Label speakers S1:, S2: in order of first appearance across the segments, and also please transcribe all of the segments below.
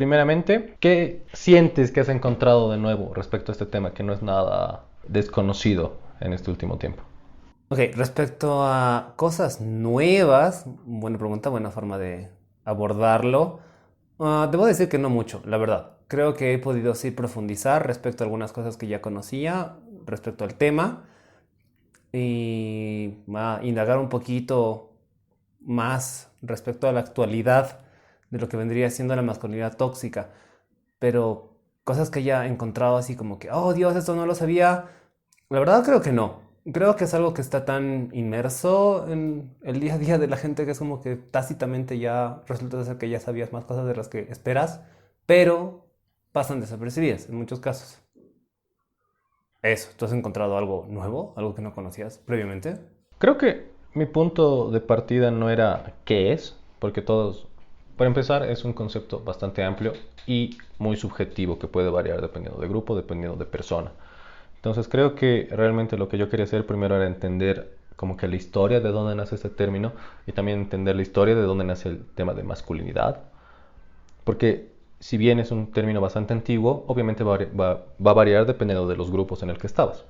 S1: primeramente, ¿qué sientes que has encontrado de nuevo respecto a este tema que no es nada desconocido en este último tiempo?
S2: Ok, respecto a cosas nuevas, buena pregunta, buena forma de abordarlo. Debo decir que no mucho, la verdad. Creo que he podido sí profundizar respecto a algunas cosas que ya conocía, respecto al tema, y indagar un poquito más respecto a la actualidad de lo que vendría siendo la masculinidad tóxica. Pero cosas que ya he encontrado así como que, oh Dios, esto no lo sabía. La verdad creo que no. Creo que es algo que está tan inmerso en el día a día de la gente que es como que tácitamente ya resulta ser que ya sabías más cosas de las que esperas, pero pasan desapercibidas en muchos casos. Eso, ¿tú has encontrado algo nuevo? ¿Algo que no conocías previamente?
S1: Creo que mi punto de partida no era qué es, porque todos, para empezar, es un concepto bastante amplio y muy subjetivo que puede variar dependiendo de grupo, dependiendo de persona. Entonces creo que realmente lo que yo quería hacer primero era entender como que la historia de dónde nace este término y también entender la historia de dónde nace el tema de masculinidad. Porque si bien es un término bastante antiguo, obviamente va a variar dependiendo de los grupos en el que estabas.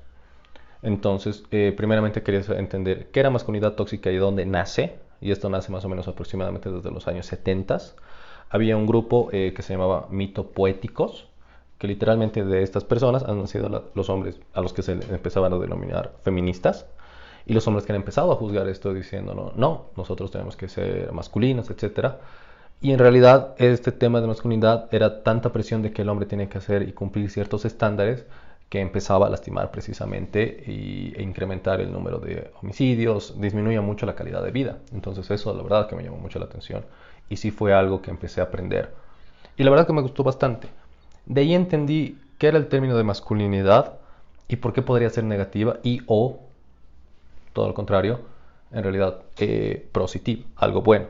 S1: Entonces, primeramente quería entender qué era masculinidad tóxica y dónde nace. Y esto nace más o menos aproximadamente desde los años 70. Había un grupo que se llamaba Mito Poéticos, que literalmente de estas personas han sido los hombres a los que se empezaban a denominar feministas. Y los hombres que han empezado a juzgar esto diciendo, no, no, nosotros tenemos que ser masculinos, etcétera. Y en realidad este tema de masculinidad era tanta presión de que el hombre tiene que hacer y cumplir ciertos estándares que empezaba a lastimar precisamente e incrementar el número de homicidios, disminuía mucho la calidad de vida. Entonces eso la verdad que me llamó mucho la atención y sí fue algo que empecé a aprender. Y la verdad que me gustó bastante. De ahí entendí qué era el término de masculinidad y por qué podría ser negativa y o, todo lo contrario, en realidad positivo, algo bueno.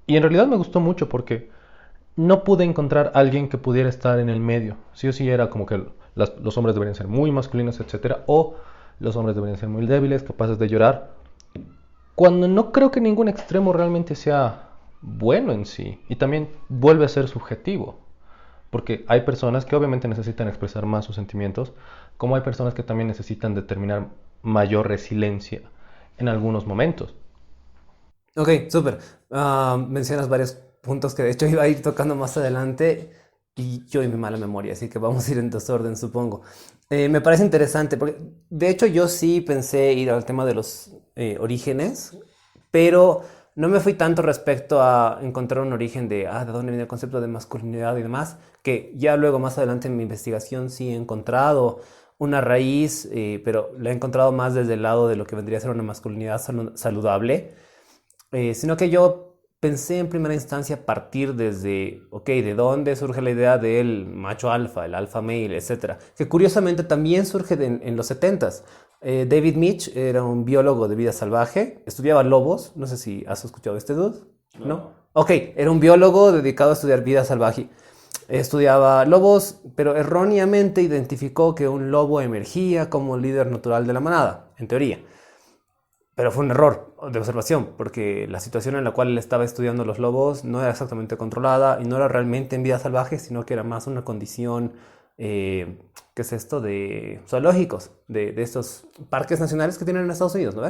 S1: Y en realidad me gustó mucho porque no pude encontrar a alguien que pudiera estar en el medio. Sí o sí era como que los hombres deberían ser muy masculinos, etcétera, o los hombres deberían ser muy débiles, capaces de llorar. Cuando no creo que ningún extremo realmente sea bueno en sí. Y también vuelve a ser subjetivo. Porque hay personas que obviamente necesitan expresar más sus sentimientos, como hay personas que también necesitan determinar mayor resiliencia en algunos momentos.
S2: Ok, súper. Mencionas varios puntos que de hecho iba a ir tocando más adelante y yo y mi mala memoria, así que vamos a ir en desorden, supongo. Me parece interesante porque de hecho yo sí pensé ir al tema de los orígenes, pero no me fui tanto respecto a encontrar un origen de dónde viene el concepto de masculinidad y demás, que ya luego más adelante en mi investigación sí he encontrado una raíz, pero la he encontrado más desde el lado de lo que vendría a ser una masculinidad saludable, sino que yo pensé en primera instancia partir desde, ok, ¿de dónde surge la idea del macho alfa, el alfa male, etcétera? Que curiosamente también surge en los setentas. David Mitch era un biólogo de vida salvaje, estudiaba lobos, no sé si has escuchado de este dude, ¿no? Ok, era un biólogo dedicado a estudiar vida salvaje. Estudiaba lobos, pero erróneamente identificó que un lobo emergía como líder natural de la manada, en teoría. Pero fue un error de observación, porque la situación en la cual él estaba estudiando los lobos no era exactamente controlada y no era realmente en vida salvaje, sino que era más una condición, ¿qué es esto? De zoológicos, de estos parques nacionales que tienen en Estados Unidos, ¿no?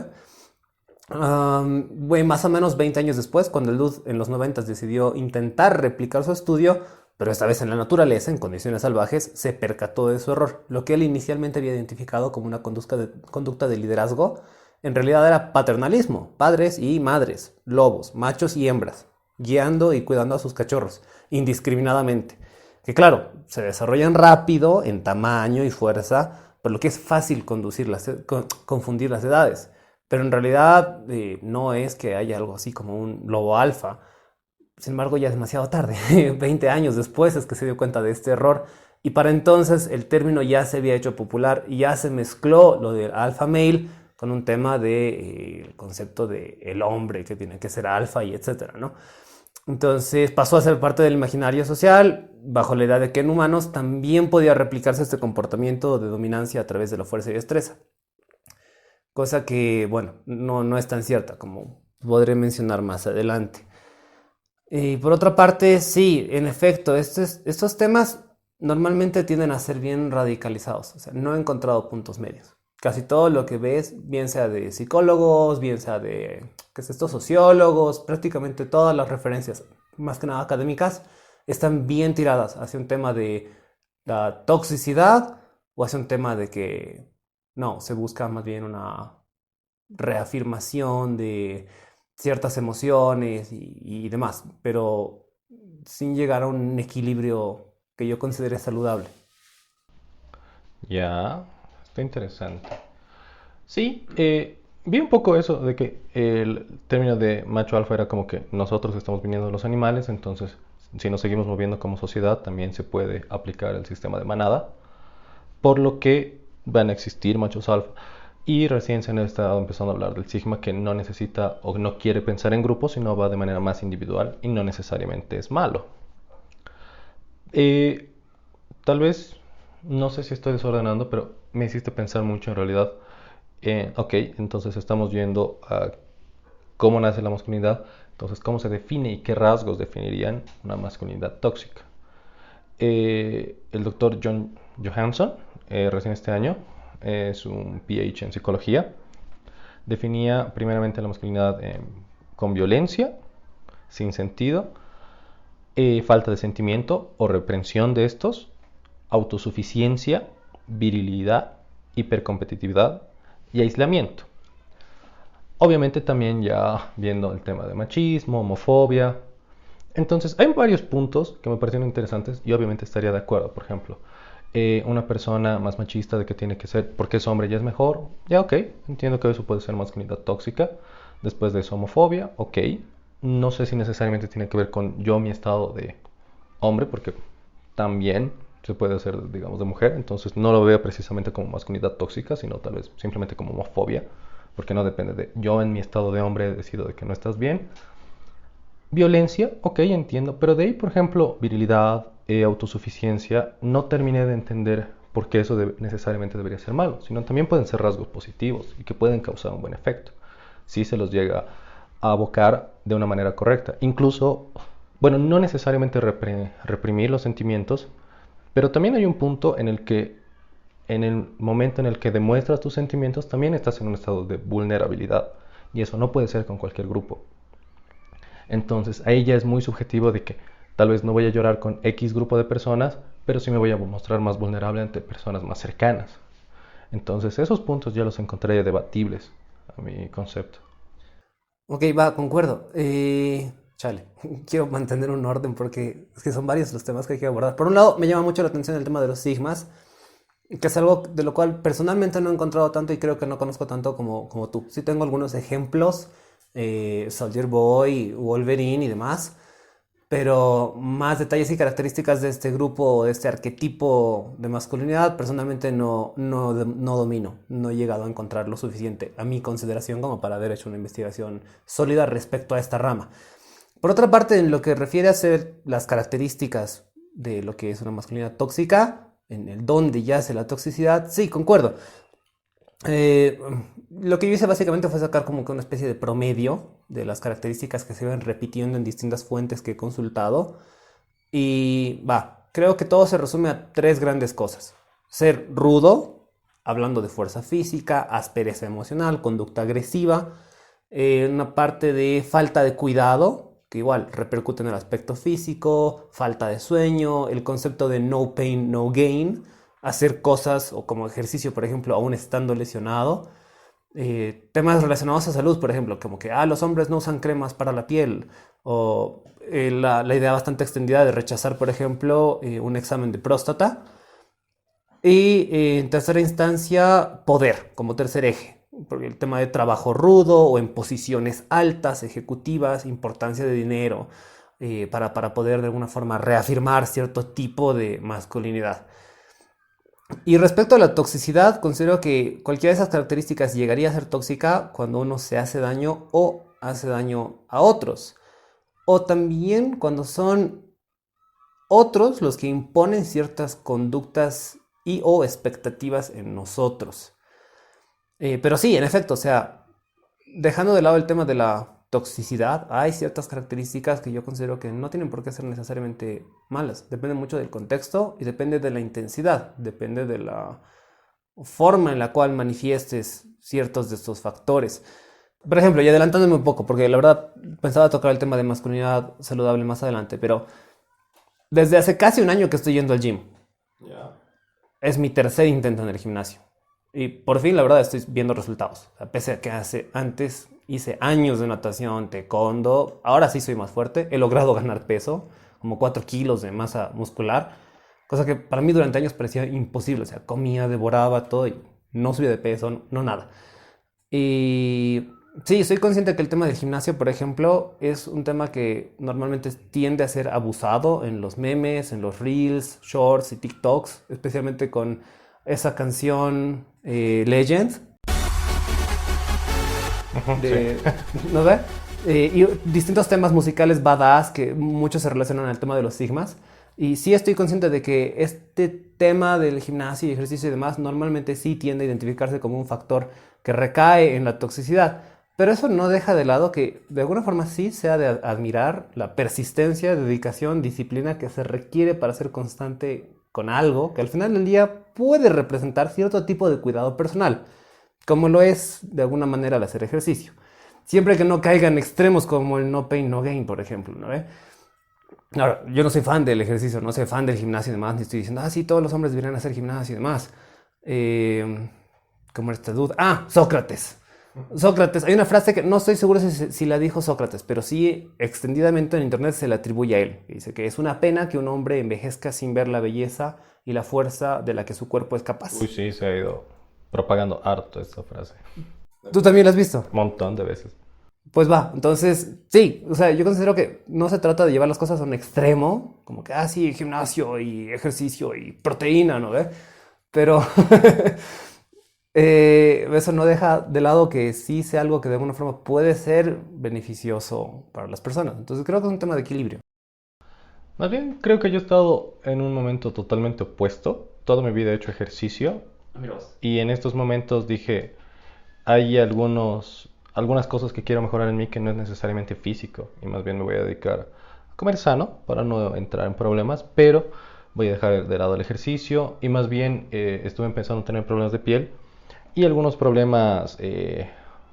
S2: Bueno, más o menos 20 años después, cuando el Lud en los 90 decidió intentar replicar su estudio, pero esta vez en la naturaleza, en condiciones salvajes, se percató de su error. Lo que él inicialmente había identificado como una conducta de liderazgo, en realidad era paternalismo, padres y madres, lobos, machos y hembras, guiando y cuidando a sus cachorros, indiscriminadamente. Que claro, se desarrollan rápido en tamaño y fuerza, por lo que es fácil confundir las edades. Pero en realidad no es que haya algo así como un lobo alfa. Sin embargo, ya es demasiado tarde. 20 años después es que se dio cuenta de este error. Y para entonces el término ya se había hecho popular y ya se mezcló lo del alfa male con un tema de el concepto de el hombre que tiene que ser alfa y etcétera, ¿no? Entonces pasó a ser parte del imaginario social bajo la idea de que en humanos también podía replicarse este comportamiento de dominancia a través de la fuerza y destreza. Cosa que, bueno, no es tan cierta como podré mencionar más adelante. Y por otra parte, sí, en efecto, estos temas normalmente tienden a ser bien radicalizados. O sea, no he encontrado puntos medios. Casi todo lo que ves, bien sea de psicólogos, bien sea de, ¿qué es esto? Sociólogos, prácticamente todas las referencias, más que nada académicas, están bien tiradas hacia un tema de la toxicidad o hacia un tema de que no, se busca más bien una reafirmación de ciertas emociones y demás, pero sin llegar a un equilibrio que yo considere saludable.
S1: Ya, está interesante. Sí, vi un poco eso de que el término de macho alfa era como que nosotros estamos viniendo de los animales, entonces si nos seguimos moviendo como sociedad también se puede aplicar el sistema de manada, por lo que van a existir machos alfa. Y recién se han estado empezando a hablar del sigma que no necesita o no quiere pensar en grupos, sino va de manera más individual y no necesariamente es malo. Eh, Tal vez, no sé si estoy desordenando, pero me hiciste pensar mucho en realidad. Ok, entonces estamos viendo a cómo nace la masculinidad, entonces cómo se define y qué rasgos definirían una masculinidad tóxica. El doctor John Johansson, recién este año, es un PhD en psicología, definía primeramente la masculinidad con violencia, sin sentido, falta de sentimiento o reprensión de estos, autosuficiencia, virilidad, hipercompetitividad y aislamiento. Obviamente también ya viendo el tema de machismo, homofobia. Entonces hay varios puntos que me parecieron interesantes y obviamente estaría de acuerdo. Por ejemplo, una persona más machista de que tiene que ser porque es hombre ya es mejor. Ya ok, entiendo que eso puede ser masculinidad tóxica. Después de eso homofobia, ok. No sé si necesariamente tiene que ver con yo mi estado de hombre porque también se puede hacer, digamos, de mujer. Entonces no lo veo precisamente como masculinidad tóxica, sino tal vez simplemente como homofobia, porque no depende de yo en mi estado de hombre decido de que no estás bien. Violencia, ok, entiendo, pero de ahí, por ejemplo, virilidad, autosuficiencia, no terminé de entender por qué eso necesariamente debería ser malo, sino también pueden ser rasgos positivos y que pueden causar un buen efecto, si se los llega a abocar de una manera correcta. Incluso, bueno, no necesariamente reprimir los sentimientos, pero también hay un punto en el que en el momento en el que demuestras tus sentimientos, también estás en un estado de vulnerabilidad. Y eso no puede ser con cualquier grupo. Entonces, ahí ya es muy subjetivo de que tal vez no voy a llorar con X grupo de personas, pero sí me voy a mostrar más vulnerable ante personas más cercanas. Entonces, esos puntos ya los encontré debatibles a mi concepto.
S2: Ok, va, concuerdo. Chale, quiero mantener un orden porque es que son varios los temas que hay que abordar. Por un lado, me llama mucho la atención el tema de los sigmas, que es algo de lo cual personalmente no he encontrado tanto y creo que no conozco tanto como tú. Sí tengo algunos ejemplos, Soldier Boy, Wolverine y demás, pero más detalles y características de este grupo, de este arquetipo de masculinidad, personalmente no domino, no he llegado a encontrar lo suficiente a mi consideración como para haber hecho una investigación sólida respecto a esta rama. Por otra parte, en lo que refiere a ser las características de lo que es una masculinidad tóxica, en el dónde yace la toxicidad, sí, concuerdo. Eh, lo que yo hice básicamente fue sacar como que una especie de promedio de las características que se iban repitiendo en distintas fuentes que he consultado. Y va, creo que todo se resume a tres grandes cosas. Ser rudo, hablando de fuerza física, aspereza emocional, conducta agresiva, una parte de falta de cuidado, que igual repercute en el aspecto físico, falta de sueño, el concepto de no pain, no gain, hacer cosas o como ejercicio, por ejemplo, aún estando lesionado. Temas relacionados a salud, por ejemplo, como que los hombres no usan cremas para la piel, o la idea bastante extendida de rechazar, por ejemplo, un examen de próstata. Y en tercera instancia, poder, como tercer eje, porque el tema de trabajo rudo o en posiciones altas, ejecutivas, importancia de dinero, para poder de alguna forma reafirmar cierto tipo de masculinidad. Y respecto a la toxicidad, considero que cualquiera de esas características llegaría a ser tóxica cuando uno se hace daño o hace daño a otros. O también cuando son otros los que imponen ciertas conductas y o expectativas en nosotros. Pero sí, en efecto, o sea, dejando de lado el tema de la toxicidad, hay ciertas características que yo considero que no tienen por qué ser necesariamente malas. Depende mucho del contexto y depende de la intensidad, depende de la forma en la cual manifiestes ciertos de estos factores. Por ejemplo, y adelantándome un poco, porque la verdad pensaba tocar el tema de masculinidad saludable más adelante, pero desde hace casi un año que estoy yendo al gym.
S1: Ya.
S2: Es mi tercer intento en el gimnasio. Y por fin, la verdad, estoy viendo resultados. O sea, pese a que antes hice años de natación, taekwondo, ahora sí soy más fuerte. He logrado ganar peso, como 4 kilos de masa muscular, cosa que para mí durante años parecía imposible. O sea, comía, devoraba todo y no subía de peso, no, no nada. Y sí, soy consciente que el tema del gimnasio, por ejemplo, es un tema que normalmente tiende a ser abusado en los memes, en los reels, shorts y TikToks, especialmente con esa canción Legend
S1: Sí.
S2: de, ¿no sé? Y distintos temas musicales badass que muchos se relacionan al tema de los sigmas. Y sí estoy consciente de que este tema del gimnasio y ejercicio y demás normalmente sí tiende a identificarse como un factor que recae en la toxicidad. Pero eso no deja de lado que de alguna forma sí se ha de admirar la persistencia, dedicación, disciplina que se requiere para ser constante con algo que al final del día puede representar cierto tipo de cuidado personal, como lo es de alguna manera el hacer ejercicio. Siempre que no caiga en extremos como el no pain, no gain, por ejemplo, ¿no ve? Ahora, yo no soy fan del ejercicio, no soy fan del gimnasio y demás, ni estoy diciendo, sí, todos los hombres deberían hacer gimnasio y demás. Eh, ¿Cómo era esta duda? Sócrates. Sócrates, hay una frase que no estoy seguro si la dijo Sócrates, pero sí extendidamente en internet se le atribuye a él. Dice que es una pena que un hombre envejezca sin ver la belleza y la fuerza de la que su cuerpo es capaz.
S1: Uy, sí, se ha ido propagando harto esta frase.
S2: ¿Tú también la has visto?
S1: Un montón de veces.
S2: Pues va, entonces sí, o sea, yo considero que no se trata de llevar las cosas a un extremo, como que, sí, gimnasio y ejercicio y proteína, ¿no ve? Pero eso no deja de lado que sí sea algo que de alguna forma puede ser beneficioso para las personas. Entonces creo que es un tema de equilibrio.
S1: Más bien, creo que yo he estado en un momento totalmente opuesto. Toda mi vida he hecho ejercicio
S2: Mira vos.
S1: y en estos momentos dije, hay algunas cosas que quiero mejorar en mí que no es necesariamente físico y más bien me voy a dedicar a comer sano para no entrar en problemas, pero voy a dejar de lado el ejercicio y más bien estuve empezando a tener problemas de piel y algunos problemas,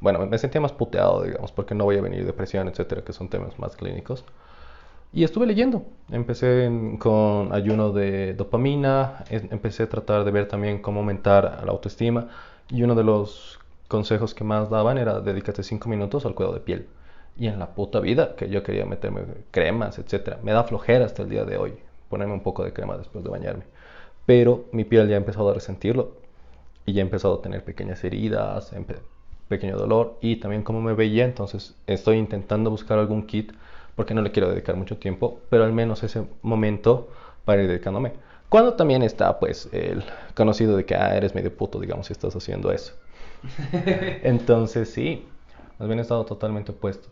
S1: bueno, me sentía más puteado, digamos, porque no voy a venir depresión, etcétera, que son temas más clínicos. Y estuve leyendo. Empecé con ayuno de dopamina, empecé a tratar de ver también cómo aumentar la autoestima. Y uno de los consejos que más daban era dedícate 5 minutos al cuidado de piel. Y en la puta vida que yo quería meterme cremas, etcétera. Me da flojera hasta el día de hoy ponerme un poco de crema después de bañarme. Pero mi piel ya ha empezado a resentirlo y ya he empezado a tener pequeñas heridas, pequeño dolor y también como me veía, entonces estoy intentando buscar algún kit porque no le quiero dedicar mucho tiempo, pero al menos ese momento para ir dedicándome. Cuando también está pues el conocido de que eres medio puto, digamos, si estás haciendo eso. Entonces sí, más bien he estado totalmente opuesto.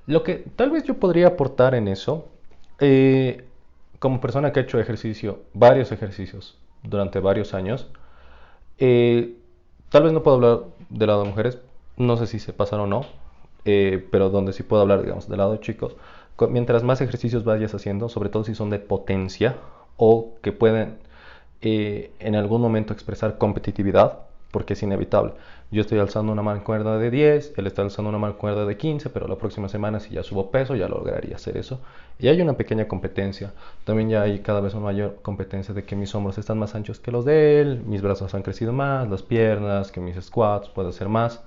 S1: Lo que tal vez yo podría aportar en eso, como persona que ha hecho ejercicio, varios ejercicios durante varios años, eh, tal vez no puedo hablar del lado de mujeres, no sé si se pasaron o no, pero donde sí puedo hablar, digamos, del lado de chicos, mientras más ejercicios vayas haciendo, sobre todo si son de potencia o que pueden en algún momento expresar competitividad, porque es inevitable. Yo estoy alzando una mancuerda de 10, él está alzando una mancuerda de 15, pero la próxima semana si ya subo peso ya lograría hacer eso. Y hay una pequeña competencia. También ya hay cada vez una mayor competencia de que mis hombros están más anchos que los de él, mis brazos han crecido más, las piernas, que mis squats puedo hacer más.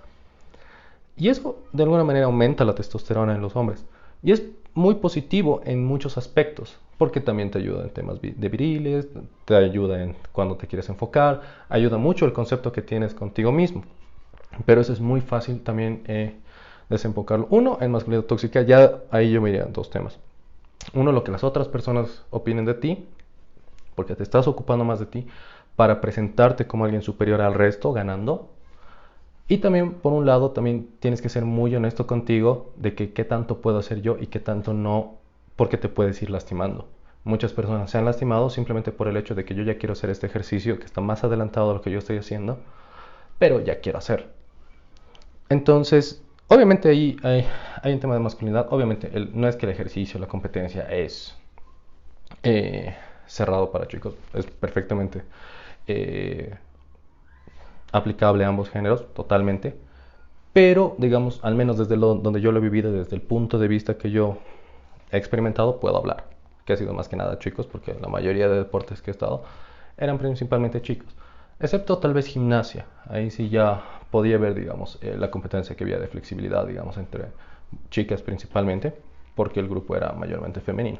S1: Y eso de alguna manera aumenta la testosterona en los hombres. Y es muy positivo en muchos aspectos, porque también te ayuda en temas de viriles, te ayuda en cuando te quieres enfocar, ayuda mucho el concepto que tienes contigo mismo. Pero eso es muy fácil también desenfocarlo. Uno, en masculinidad tóxica, ya ahí yo me iría en dos temas. Uno, lo que las otras personas opinen de ti, porque te estás ocupando más de ti para presentarte como alguien superior al resto, ganando. Y también, por un lado, también tienes que ser muy honesto contigo de que qué tanto puedo hacer yo y qué tanto no, porque te puedes ir lastimando. Muchas personas se han lastimado simplemente por el hecho de que yo ya quiero hacer este ejercicio que está más adelantado de lo que yo estoy haciendo, pero ya quiero hacer. Entonces, Obviamente ahí hay un tema de masculinidad. Obviamente no es que el ejercicio, la competencia es eh, cerrado para chicos. Es perfectamente eh, aplicable a ambos géneros, totalmente. Pero, digamos, al menos desde donde yo lo he vivido, desde el punto de vista que yo he experimentado, puedo hablar. Que ha sido más que nada chicos, porque la mayoría de deportes que he estado eran principalmente chicos. Excepto tal vez gimnasia. Ahí sí ya podía ver, digamos, la competencia que había de flexibilidad, digamos, entre chicas principalmente, porque el grupo era mayormente femenino.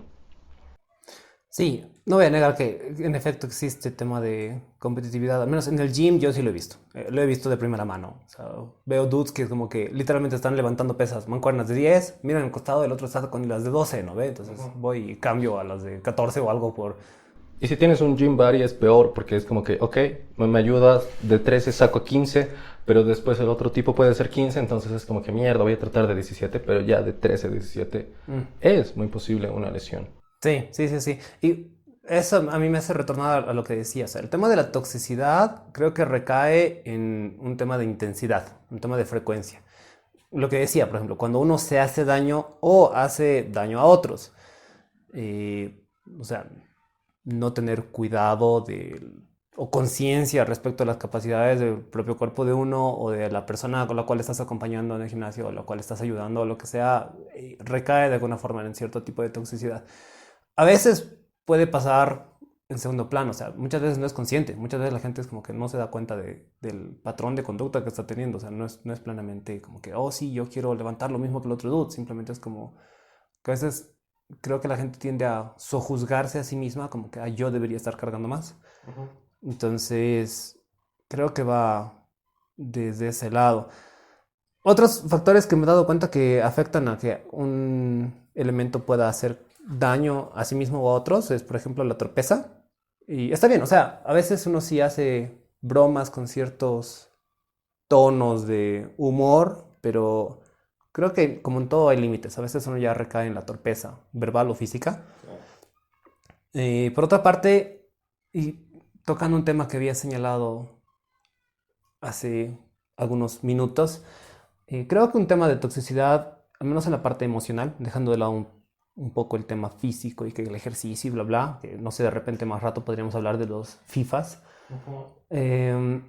S2: Sí, no voy a negar que en efecto existe tema de competitividad, al menos en el gym yo sí lo he visto, lo he visto de primera mano. O sea, veo dudes que como que literalmente están levantando pesas, mancuernas de 10, miran al costado, el otro está con las de 12, ¿no ve? Entonces voy y cambio a las de 14 o algo por...
S1: Y si tienes un gym buddy es peor porque es como que, ok, me ayudas, de 13 saco 15, pero después el otro tipo puede ser 15, entonces es como que mierda, voy a tratar de 17, pero ya de 13 a 17
S2: Mm.
S1: es muy posible una lesión.
S2: Sí, sí, sí, sí. Y eso a mí me hace retornar a lo que decías. El tema de la toxicidad creo que recae en un tema de intensidad, un tema de frecuencia. Lo que decía, por ejemplo, cuando uno se hace daño o hace daño a otros. O sea, no tener cuidado o conciencia respecto a las capacidades del propio cuerpo de uno o de la persona con la cual estás acompañando en el gimnasio o la cual estás ayudando o lo que sea, recae de alguna forma en cierto tipo de toxicidad. A veces puede pasar en segundo plano, o sea, muchas veces no es consciente, muchas veces la gente es como que no se da cuenta del patrón de conducta que está teniendo, o sea, no es plenamente como que, oh sí, yo quiero levantar lo mismo que el otro dude, simplemente es como que a veces creo que la gente tiende a sojuzgarse a sí misma, como que yo debería estar cargando más.
S1: Ujú.
S2: Entonces, creo que va desde ese lado. Otros factores que me he dado cuenta que afectan a que un elemento pueda hacer daño a sí mismo o a otros es, por ejemplo, la torpeza. Y está bien, o sea, a veces uno sí hace bromas con ciertos tonos de humor, pero creo que como en todo hay límites. A veces uno ya recae en la torpeza, verbal o física. Por otra parte, y tocando un tema que había señalado hace algunos minutos, creo que un tema de toxicidad, al menos en la parte emocional, dejando de lado un poco el tema físico y que el ejercicio y bla, bla, que no sé, de repente más rato podríamos hablar de los FIFAs.
S1: Ujú.
S2: Eh,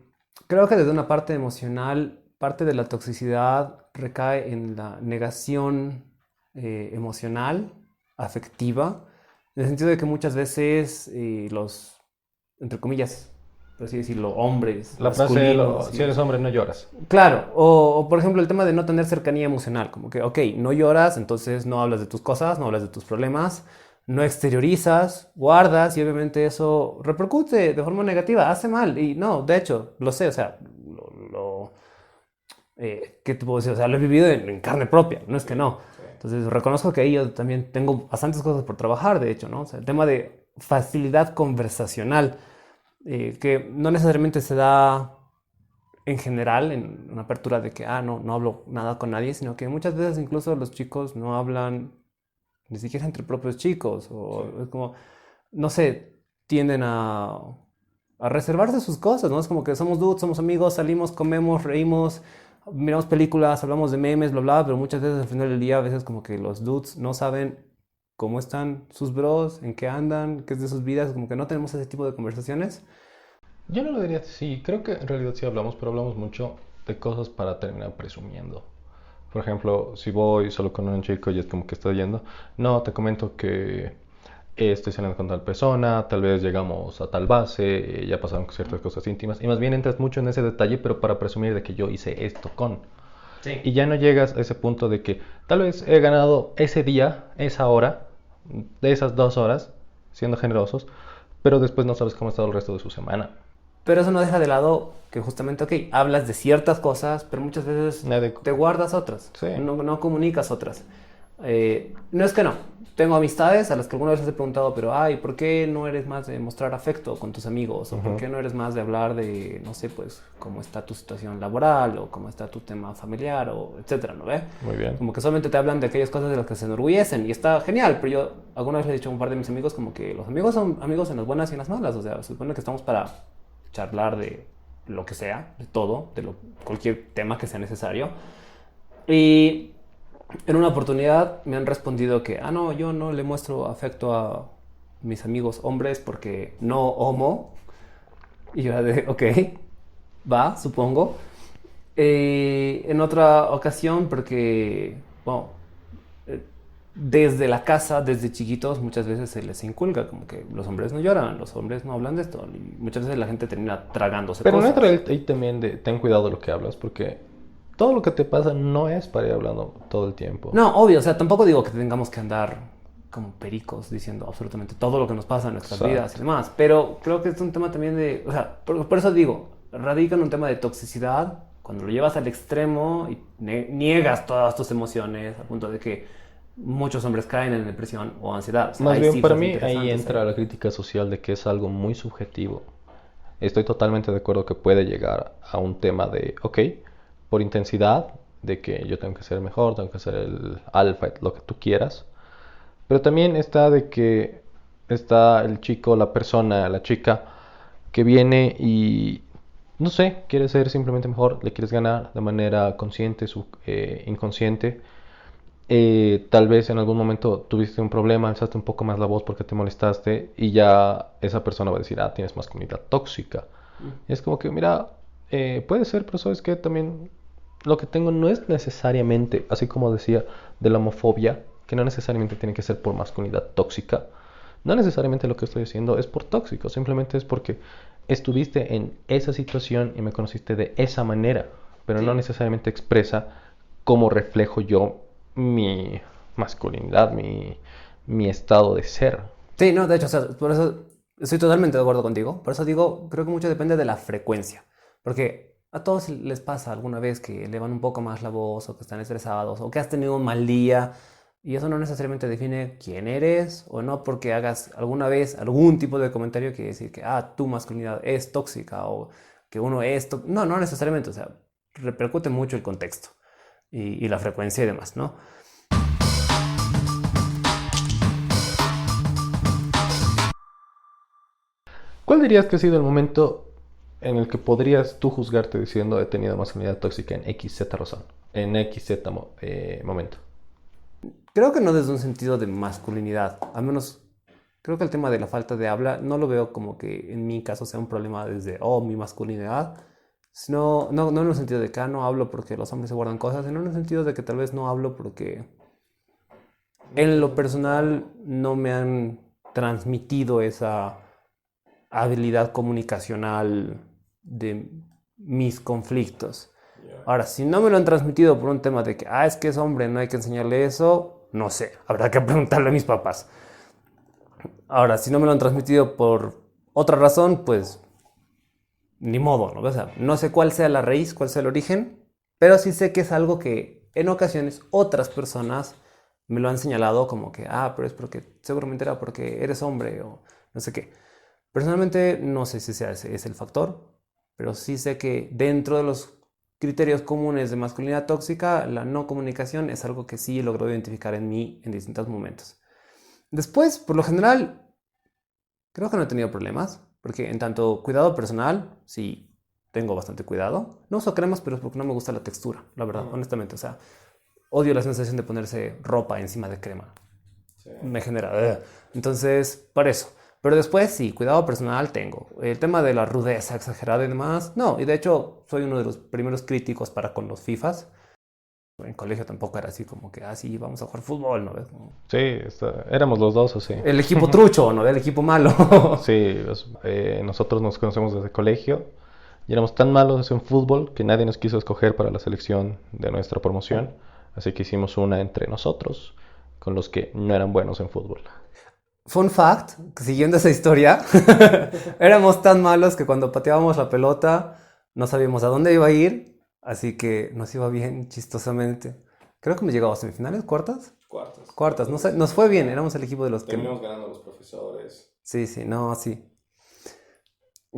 S2: Creo que desde una parte emocional, parte de la toxicidad recae en la negación emocional, afectiva, en el sentido de que muchas veces entre comillas, por así decirlo, hombres
S1: La frase,
S2: masculinos
S1: si
S2: y
S1: eres hombre no lloras.
S2: claro, o por ejemplo el tema de no tener cercanía emocional, como que, ok, no lloras, entonces no hablas de tus cosas, no hablas de tus problemas, no exteriorizas, guardas y obviamente eso repercute de forma negativa, hace mal y no, de hecho, lo sé, o sea, ¿qué te puedo decir? O sea, lo he vivido en carne propia, no es que no.
S1: Sí.
S2: Entonces reconozco que ahí yo también tengo bastantes cosas por trabajar, de hecho, ¿no? O sea, el tema de facilidad conversacional, que no necesariamente se da en general, en una apertura de que, no, no hablo nada con nadie, sino que muchas veces incluso los chicos no hablan ni siquiera entre propios chicos,
S1: Sí.
S2: o es como, no sé, tienden a reservarse sus cosas, ¿no? Es como que somos dudes, somos amigos, salimos, comemos, reímos, miramos películas, hablamos de memes, bla, bla, pero muchas veces al final del día, a veces como que los dudes no saben cómo están sus bros, en qué andan, qué es de sus vidas, como que no tenemos ese tipo de conversaciones.
S1: Yo no lo diría así, creo que en realidad sí hablamos, pero hablamos mucho de cosas para terminar presumiendo. Por ejemplo, si voy solo con un chico y es como que está yendo, no, te comento que estoy saliendo con tal persona, tal vez llegamos a tal base, ya pasaron ciertas cosas íntimas, y más bien entras mucho en ese detalle, pero para presumir de que yo hice esto con. Y
S2: Sí.
S1: ya no llegas a ese punto de que tal vez he ganado ese día, esa hora, de esas 2 horas, siendo generosos, pero después no sabes cómo ha estado el resto de su semana.
S2: Pero eso no deja de lado que justamente, ok, hablas de ciertas cosas, pero muchas veces
S1: Nadie-
S2: te guardas otras,
S1: Sí,
S2: no comunicas otras. No es que no. Tengo amistades a las que alguna vez les he preguntado, pero, ay, ¿por qué no eres más de mostrar afecto con tus amigos? ¿O por
S1: ujú,
S2: qué no eres más de hablar de, no sé, pues, cómo está tu situación laboral o cómo está tu tema familiar o etcétera, ¿no ve?
S1: muy bien.
S2: Como que solamente te hablan de aquellas cosas de las que se enorgullecen y está genial, pero yo alguna vez le he dicho a un par de mis amigos como que los amigos son amigos en las buenas y en las malas, o sea, se supone que estamos para charlar de lo que sea, de todo, cualquier tema que sea necesario. Y en una oportunidad me han respondido que, ah, no, yo no le muestro afecto a mis amigos hombres porque no homo. Y yo era de, ok, va, supongo. En otra ocasión, porque, bueno, eh, desde la casa, desde chiquitos, muchas veces se les inculca como que los hombres no lloran, los hombres no hablan de esto. Y muchas veces la gente termina tragándose
S1: Pero no entra
S2: cosas.
S1: ahí también de ten cuidado de lo que hablas, porque todo lo que te pasa no es para ir hablando todo el tiempo.
S2: No, obvio, o sea, tampoco digo que tengamos que andar como pericos diciendo absolutamente todo lo que nos pasa en nuestras vidas y
S1: Exacto.
S2: demás, pero creo que es un tema también de, o sea, por eso digo, radica en un tema de toxicidad cuando lo llevas al extremo y niegas todas tus emociones al punto de que muchos hombres caen en depresión o ansiedad. O sea,
S1: Más
S2: hay
S1: bien, para
S2: cifras
S1: mí ahí
S2: interesantes
S1: entra
S2: ahí.
S1: la crítica social de que es algo muy subjetivo. Estoy totalmente de acuerdo que puede llegar a un tema de, ok, por intensidad, de que yo tengo que ser mejor, tengo que ser el alfa, lo que tú quieras. Pero también está de que está el chico, la persona, la chica que viene y, no sé, quiere ser simplemente mejor, le quieres ganar de manera consciente, inconsciente. Tal vez en algún momento tuviste un problema, alzaste un poco más la voz porque te molestaste y ya esa persona va a decir, ah, tienes masculinidad tóxica. Y es como que, mira, puede ser, pero sabes que también lo que tengo no es necesariamente, así como decía, de la homofobia, que no necesariamente tiene que ser por masculinidad tóxica. No necesariamente lo que estoy haciendo es por tóxico, simplemente es porque estuviste en esa situación y me conociste de esa manera, pero no
S2: Sí.
S1: necesariamente expresa cómo reflejo yo mi masculinidad, mi estado de ser.
S2: Sí, no, de hecho, o sea, por eso estoy totalmente de acuerdo contigo. Por eso digo, creo que mucho depende de la frecuencia. Porque a todos les pasa alguna vez que elevan un poco más la voz o que están estresados o que has tenido un mal día. Y eso no necesariamente define quién eres o no porque hagas alguna vez algún tipo de comentario que quiere decir que, ah, tu masculinidad es tóxica o que uno es tóxico. No, no necesariamente. O sea, repercute mucho el contexto y la frecuencia y demás, ¿no?
S1: ¿Cuál dirías que ha sido el momento en el que podrías tú juzgarte diciendo he tenido masculinidad tóxica en XZ razón? En XZ momento.
S2: Creo que no desde un sentido de masculinidad, al menos creo que el tema de la falta de habla no lo veo como que en mi caso sea un problema desde, oh, mi masculinidad, sino, no en el sentido de que no hablo porque los hombres se guardan cosas, sino en el sentido de que tal vez no hablo porque en lo personal no me han transmitido esa habilidad comunicacional de mis conflictos. Ahora, si no me lo han transmitido por un tema de que, ah, es que es hombre, no hay que enseñarle eso, no sé, habrá que preguntarle a mis papás. Ahora, si no me lo han transmitido por otra razón, pues ni modo, ¿no? O sea, no sé cuál sea la raíz, cuál sea el origen, pero sí sé que es algo que en ocasiones otras personas me lo han señalado como que, ah, pero es porque seguramente era porque eres hombre o no sé qué. Personalmente no sé si sea ese es el factor, pero sí sé que dentro de los criterios comunes de masculinidad tóxica, la no comunicación es algo que sí he logrado identificar en mí en distintos momentos. Después, por lo general, creo que no he tenido problemas, porque en tanto cuidado personal, sí tengo bastante cuidado. No uso cremas, pero es porque no me gusta la textura, la verdad, honestamente. O sea, odio la sensación de ponerse ropa encima de crema. Me genera. Entonces, por eso. Pero después sí, cuidado personal tengo. El tema de la rudeza exagerada y demás, no. Y de hecho, soy uno de los primeros críticos para con los FIFAs. En colegio tampoco era así como que, ah, sí, vamos a jugar fútbol, ¿no ves?
S1: Sí, éramos los dos así.
S2: El equipo trucho, ¿no? El equipo malo.
S1: Sí, nosotros nos conocemos desde colegio y éramos tan malos en fútbol que nadie nos quiso escoger para la selección de nuestra promoción, así que hicimos una entre nosotros con los que no eran buenos en fútbol.
S2: Fun fact, siguiendo esa historia, éramos tan malos que cuando pateábamos la pelota no sabíamos a dónde iba a ir, así que nos iba bien chistosamente. Creo que me llegaba a semifinales, cuartas.
S3: Cuartos,
S2: Cuartas, no sé,
S3: cuartos.
S2: nos fue bien, éramos el equipo de los que...
S3: Terminamos ganando a los profesores.
S2: Sí, sí, no, sí.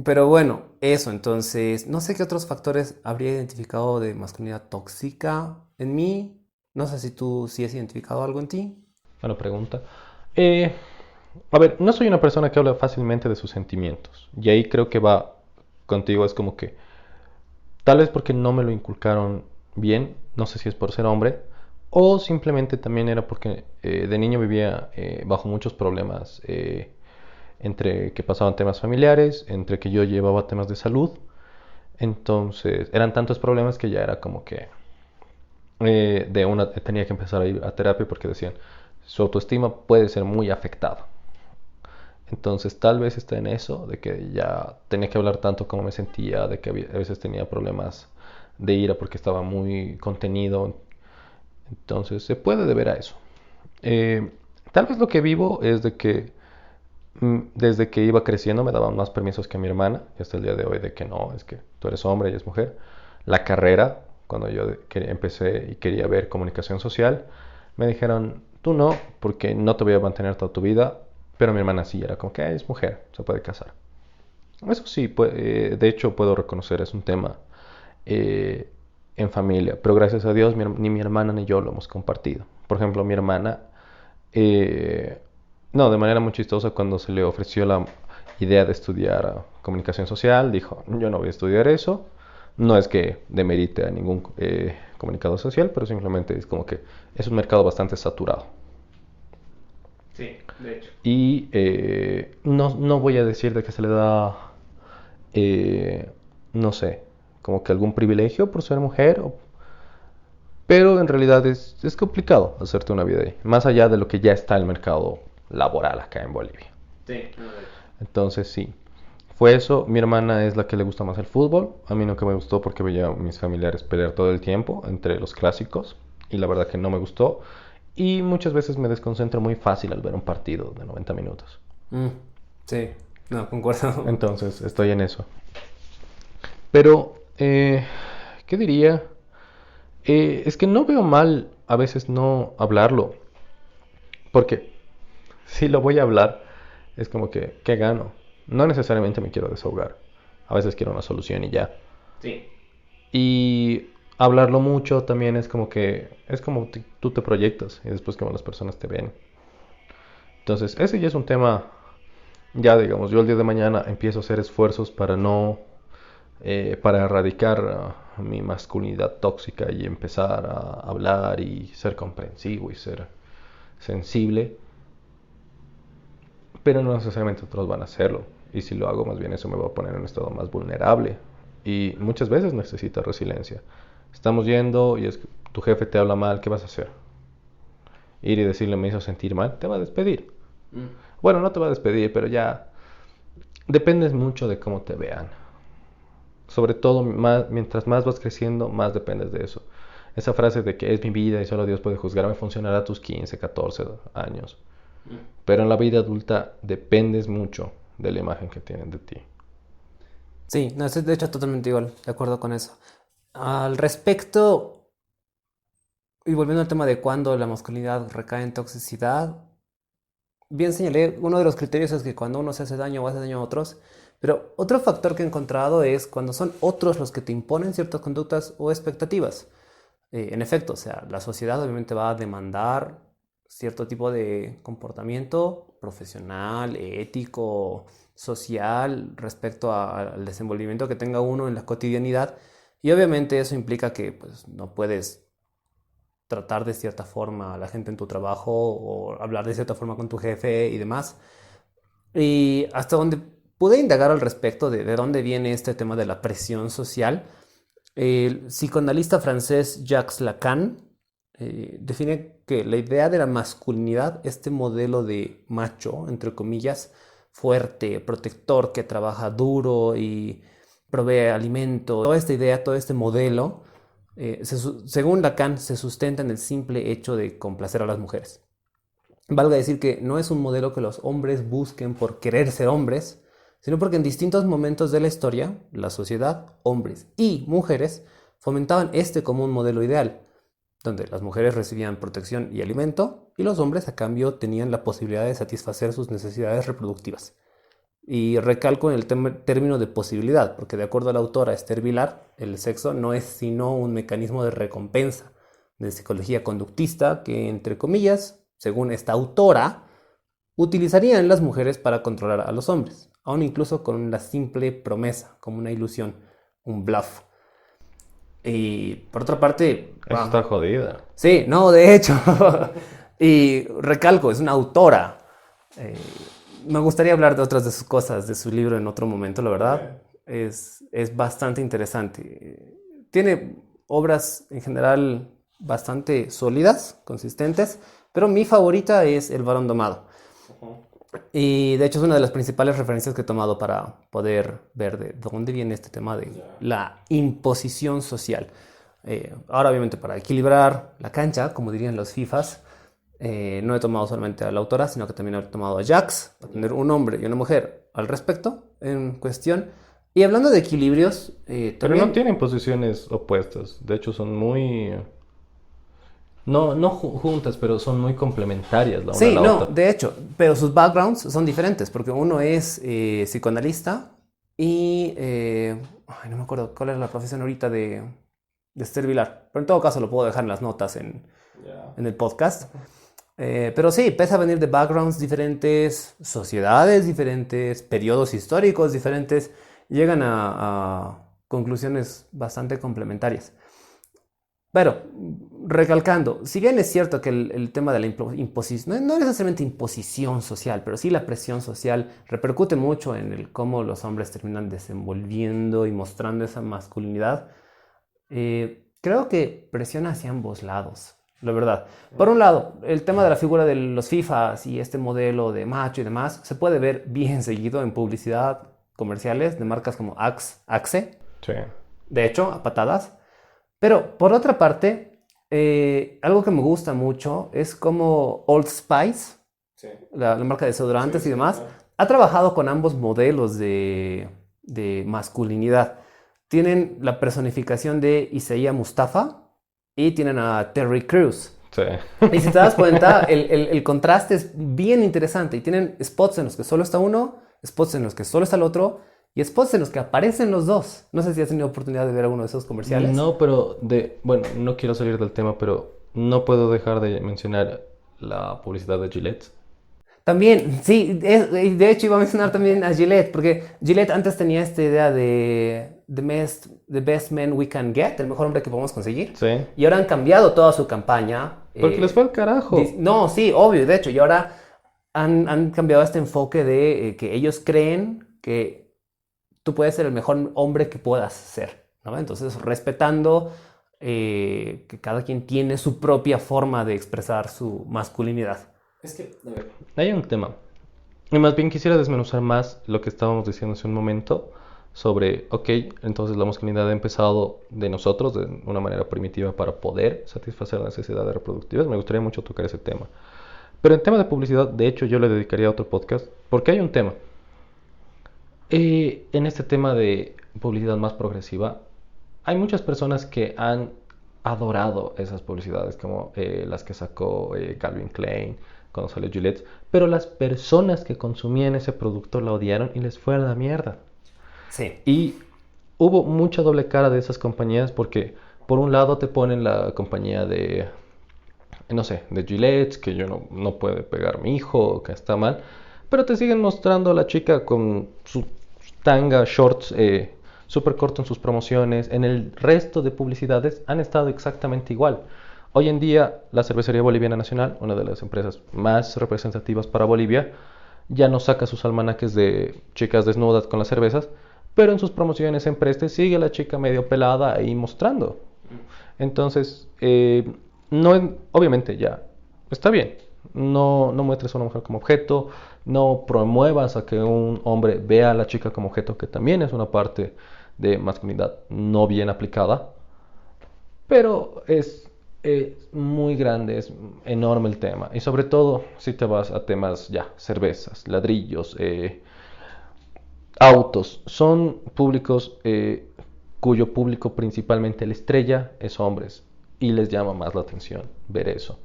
S2: Pero bueno, eso, entonces, no sé qué otros factores habría identificado de masculinidad tóxica en mí. No sé si tú sí has identificado algo en ti.
S1: Buena pregunta. Eh, a ver, no soy una persona que habla fácilmente de sus sentimientos y ahí creo que va contigo, es como que tal vez porque no me lo inculcaron bien, no sé si es por ser hombre o simplemente también era porque de niño vivía bajo muchos problemas, entre que pasaban temas familiares, entre que yo llevaba temas de salud, entonces eran tantos problemas que ya era como que tenía que empezar a ir a terapia porque decían su autoestima puede ser muy afectada. Entonces tal vez está en eso, de que ya tenía que hablar tanto como me sentía, de que a veces tenía problemas de ira porque estaba muy contenido. Entonces se puede deber a eso. Eh, Tal vez lo que vivo es de que desde que iba creciendo me daban más permisos que a mi hermana, y hasta el día de hoy de que no, es que tú eres hombre y es mujer. La carrera, cuando yo empecé y quería ver comunicación social, me dijeron, tú no, porque no te voy a mantener toda tu vida, pero mi hermana sí, era como que es mujer, se puede casar. Eso sí, de hecho puedo reconocer, es un tema eh, en familia, pero gracias a Dios ni mi hermana ni yo lo hemos compartido. Por ejemplo, mi hermana, eh, no, de manera muy chistosa, cuando se le ofreció la idea de estudiar comunicación social, dijo, yo no voy a estudiar eso. No es que demerite a ningún comunicador social, pero simplemente es como que es un mercado bastante saturado.
S2: Sí, de hecho.
S1: Y no voy a decir de que se le da, eh, no sé, como que algún privilegio por ser mujer, pero en realidad es complicado hacerte una vida ahí, más allá de lo que ya está el mercado laboral acá en Bolivia.
S2: Sí, no, de hecho.
S1: Entonces sí, fue eso. Mi hermana es la que le gusta más el fútbol. A mí nunca me gustó porque veía a mis familiares pelear todo el tiempo entre los clásicos y la verdad que no me gustó. Y muchas veces me desconcentro muy fácil al ver un partido de 90 minutos.
S2: Mm, sí, no, concuerdo.
S1: Entonces estoy en eso. Pero, ¿qué diría? Es que no veo mal a veces no hablarlo. Porque si lo voy a hablar, es como que, ¿qué gano? No necesariamente me quiero desahogar. A veces quiero una solución y ya.
S2: Sí.
S1: Y hablarlo mucho también es como que, es como tú te proyectas y después como las personas te ven. Entonces, ese ya es un tema, ya digamos, yo el día de mañana empiezo a hacer esfuerzos para no, para erradicar mi masculinidad tóxica y empezar a hablar y ser comprensivo y ser sensible, pero no necesariamente otros van a hacerlo. Y si lo hago, más bien eso me va a poner en un estado más vulnerable. Y muchas veces necesitas resiliencia. Estamos yendo y tu jefe te habla mal, ¿qué vas a hacer? Ir y decirle me hizo sentir mal, te va a despedir.
S2: Mm,
S1: Bueno, no te va a despedir, pero ya dependes mucho de cómo te vean. Sobre todo, mientras más vas creciendo, más dependes de eso. Esa frase de que es mi vida y solo Dios puede juzgarme funcionará a tus 15, 14 años.
S2: mm.
S1: Pero en la vida adulta dependes mucho de la imagen que tienen de ti.
S2: Sí, no, estoy de hecho totalmente igual, de acuerdo con eso. Al respecto, y volviendo al tema de cuándo la masculinidad recae en toxicidad, bien señalé, uno de los criterios es que cuando uno se hace daño o hace daño a otros, pero otro factor que he encontrado es cuando son otros los que te imponen ciertas conductas o expectativas. En efecto, o sea, la sociedad obviamente va a demandar cierto tipo de comportamiento profesional, ético, social, respecto al desenvolvimiento que tenga uno en la cotidianidad. Y obviamente eso implica que pues, no puedes tratar de cierta forma a la gente en tu trabajo o hablar de cierta forma con tu jefe y demás. Y hasta donde pude indagar al respecto de dónde viene este tema de la presión social, el psicoanalista francés Jacques Lacan define que la idea de la masculinidad, este modelo de macho, entre comillas, fuerte, protector, que trabaja duro y provee alimento, toda esta idea, todo este modelo, según Lacan, se sustenta en el simple hecho de complacer a las mujeres. Valga decir que no es un modelo que los hombres busquen por querer ser hombres, sino porque en distintos momentos de la historia, la sociedad, hombres y mujeres, fomentaban este como un modelo ideal, donde las mujeres recibían protección y alimento y los hombres a cambio tenían la posibilidad de satisfacer sus necesidades reproductivas. Y recalco en el término de posibilidad, porque de acuerdo a la autora Esther Vilar, el sexo no es sino un mecanismo de recompensa de psicología conductista que, entre comillas, según esta autora, utilizarían las mujeres para controlar a los hombres, aun incluso con la simple promesa, como una ilusión, un bluff. Y por otra parte,
S1: Eso está jodida.
S2: sí, no, de hecho. Y recalco, es una autora. Eh, Me gustaría hablar de otras de sus cosas, de su libro en otro momento, la verdad. Es bastante interesante. Tiene obras en general bastante sólidas, consistentes, pero mi favorita es El Varón Domado. Y de hecho es una de las principales referencias que he tomado para poder ver de dónde viene este tema de la imposición social. Ahora obviamente para equilibrar la cancha, como dirían los FIFAs, no he tomado solamente a la autora, sino que también he tomado a Jax, para tener un hombre y una mujer al respecto en cuestión. Y hablando de equilibrios,
S1: Pero no
S2: también...
S1: tienen posiciones opuestas. De hecho, son muy... No, no juntas, pero son muy complementarias la una a
S2: Sí,
S1: la
S2: no,
S1: otra.
S2: de hecho, pero sus backgrounds son diferentes, porque uno es psicoanalista y... ay, no me acuerdo cuál era la profesión ahorita de Esther Vilar, pero en todo caso lo puedo dejar en las notas en el podcast. Pero sí, pese a venir de backgrounds diferentes, sociedades diferentes, periodos históricos diferentes, llegan a conclusiones bastante complementarias. Pero, recalcando, si bien es cierto que el tema de la imposición, no necesariamente imposición social, pero sí la presión social repercute mucho en el cómo los hombres terminan desenvolviendo y mostrando esa masculinidad, creo que presiona hacia ambos lados, la verdad. Por un lado, el tema de la figura de los FIFAs y este modelo de macho y demás se puede ver bien seguido en publicidad, comerciales de marcas como Axe,
S1: Sí.
S2: de hecho, a patadas. Pero por otra parte, algo que me gusta mucho es como Old Spice,
S3: Sí.
S2: la marca de desodorantes
S3: Sí,
S2: y
S3: sí,
S2: demás,
S3: claro.
S2: ha trabajado con ambos modelos de masculinidad. Tienen la personificación de Isaiah Mustafa y tienen a Terry Crews.
S1: Sí.
S2: Y si te das cuenta, el contraste es bien interesante. Y tienen spots en los que solo está uno, spots en los que solo está el otro, y spots en los que aparecen los dos. No sé si has tenido oportunidad de ver alguno de esos comerciales.
S1: No, pero bueno, no quiero salir del tema, pero no puedo dejar de mencionar la publicidad de Gillette.
S2: También, sí, y de hecho iba a mencionar también a Gillette, porque Gillette antes tenía esta idea de the best man we can get, el mejor hombre que podemos conseguir,
S1: Sí.
S2: y ahora han cambiado toda su campaña.
S1: Porque les fue al carajo.
S2: No, sí, obvio, de hecho, y ahora han cambiado este enfoque de que ellos creen que tú puedes ser el mejor hombre que puedas ser, ¿no? Entonces, respetando que cada quien tiene su propia forma de expresar su masculinidad.
S3: Es que, a ver,
S1: Hay un tema. Y más bien quisiera desmenuzar más lo que estábamos diciendo hace un momento sobre, ok, entonces la masculinidad ha empezado de nosotros de una manera primitiva para poder satisfacer las necesidades reproductivas. Me gustaría mucho tocar ese tema. Pero en tema de publicidad, de hecho, yo le dedicaría otro podcast porque hay un tema. En este tema de publicidad más progresiva, hay muchas personas que han adorado esas publicidades, como las que sacó Calvin Klein cuando salió Gillette, pero las personas que consumían ese producto la odiaron y les fue a la mierda.
S2: Sí.
S1: Y hubo mucha doble cara de esas compañías porque por un lado te ponen la compañía de, no sé, de Gillette, que yo no puede pegar mi hijo, que está mal, pero te siguen mostrando a la chica con su tanga, shorts, súper corto en sus promociones. En el resto de publicidades han estado exactamente igual. Hoy en día la Cervecería Boliviana Nacional, una de las empresas más representativas para Bolivia, ya no saca sus almanaques de chicas desnudas con las cervezas, pero en sus promociones en Preste sigue la chica medio pelada ahí mostrando. Entonces, no, obviamente ya está bien. No muestres a una mujer como objeto, no promuevas a que un hombre vea a la chica como objeto, que también es una parte de masculinidad no bien aplicada, pero es muy grande, es enorme el tema. Y sobre todo si te vas a temas ya, cervezas, ladrillos, autos, son públicos cuyo público principalmente la estrella es hombres y les llama más la atención ver eso.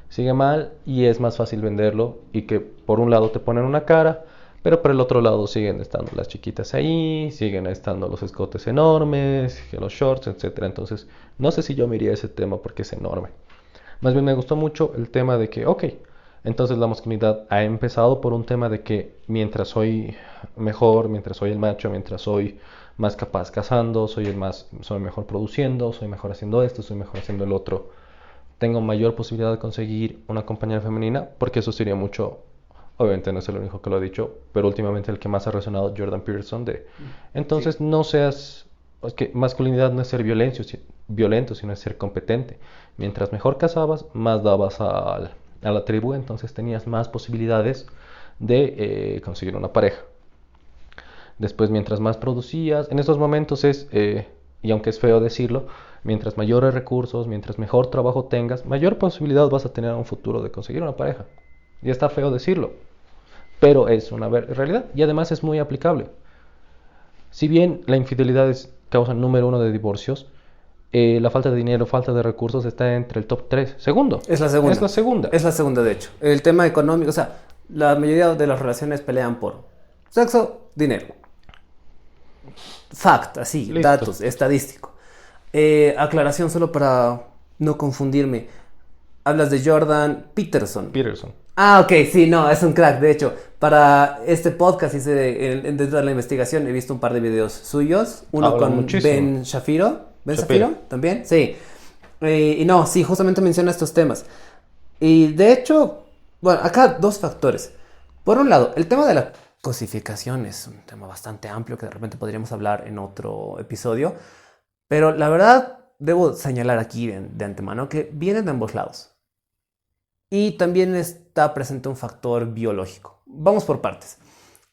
S1: Sigue mal y es más fácil venderlo y que por un lado te ponen una cara, pero por el otro lado siguen estando las chiquitas ahí, siguen estando los escotes enormes, los shorts, etcétera. Entonces, no sé si yo me iría a ese tema porque es enorme. Más bien me gustó mucho el tema de que, ok, entonces la masculinidad ha empezado por un tema de que mientras soy mejor, mientras soy el macho, mientras soy más capaz cazando, soy mejor produciendo, soy mejor haciendo esto, soy mejor haciendo el otro. Tengo mayor posibilidad de conseguir una compañera femenina, porque eso sería mucho, obviamente no es el único que lo ha dicho, pero últimamente el que más ha resonado, Jordan Peterson, entonces
S2: Sí.
S1: no seas, es que masculinidad no es ser violento, sino es ser competente. Mientras mejor cazabas, más dabas a la tribu, entonces tenías más posibilidades de conseguir una pareja. Después, mientras más producías, en estos momentos y aunque es feo decirlo, mientras mayores recursos, mientras mejor trabajo tengas, mayor posibilidad vas a tener a un futuro de conseguir una pareja. Y está feo decirlo, pero es una realidad y además es muy aplicable. Si bien la infidelidad es causa número uno de divorcios, la falta de dinero, falta de recursos está entre el top 3. Segundo,
S2: Es la
S1: es
S2: segunda.
S1: la segunda.
S2: Es la segunda, de hecho. El tema económico, o sea, la mayoría de las relaciones pelean por sexo, dinero. Fact, así,
S1: Listo.
S2: datos, estadístico. Aclaración solo para no confundirme. Hablas de Jordan Peterson.
S1: Peterson.
S2: Ah, ok, sí, no, es un crack. De hecho, para este podcast dentro de la investigación he visto un par de videos suyos. Uno
S1: Habla
S2: con
S1: muchísimo.
S2: Ben Shapiro. ¿Ben
S1: Shapiro.
S2: Shapiro? ¿También? Sí. Y no, sí, justamente menciona estos temas. Y de hecho, bueno, acá dos factores. Por un lado, el tema de la cosificación es un tema bastante amplio que de repente podríamos hablar en otro episodio. Pero la verdad, debo señalar aquí de antemano que viene de ambos lados. Y también está presente un factor biológico. Vamos por partes.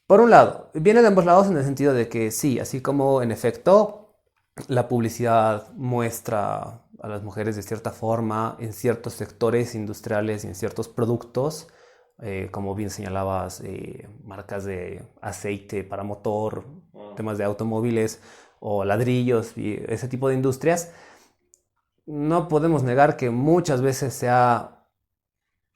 S2: Por un lado, viene de ambos lados en el sentido de que sí, así como en efecto la publicidad muestra a las mujeres de cierta forma en ciertos sectores industriales y en ciertos productos, como bien señalabas, marcas de aceite para motor, temas de automóviles o ladrillos y ese tipo de industrias, no podemos negar que muchas veces se ha,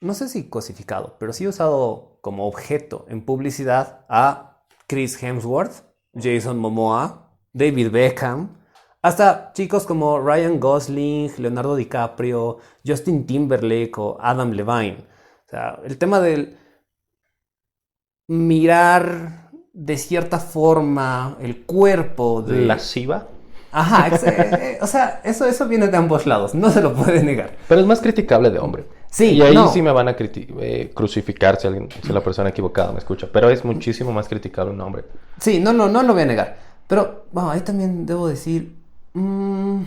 S2: no sé si cosificado, pero sí usado como objeto en publicidad a Chris Hemsworth, Jason Momoa, David Beckham, hasta chicos como Ryan Gosling, Leonardo DiCaprio, Justin Timberlake o Adam Levine. O sea, el tema del mirar de cierta forma el cuerpo de...
S1: Lasciva.
S2: Ajá, o sea, eso viene de ambos lados, no se lo puede negar.
S1: Pero es más criticable de hombre.
S2: Sí,
S1: y ahí
S2: no.
S1: sí me van a crucificar si la persona equivocada me escucha. Pero es muchísimo más criticable un hombre.
S2: Sí, no lo voy a negar. Pero bueno, ahí también debo decir, no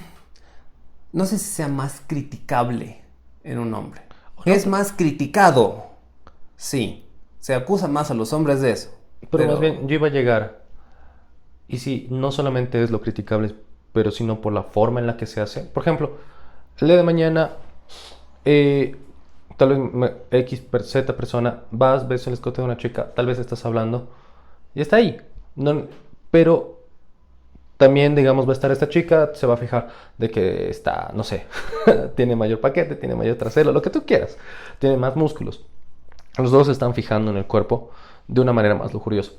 S2: sé si sea más criticable en un hombre. Es más criticado, sí. Se acusa más a los hombres de eso.
S1: Pero más bien, yo iba a llegar. Y si no solamente es lo criticable, pero sino por la forma en la que se hace. Por ejemplo, el día de mañana, tal vez Z persona, ves el escote de una chica, tal vez estás hablando y está ahí. No, pero también, digamos, va a estar esta chica, se va a fijar de que está, no sé, tiene mayor paquete, tiene mayor trasero, lo que tú quieras, tiene más músculos. Los dos se están fijando en el cuerpo de una manera más lujuriosa.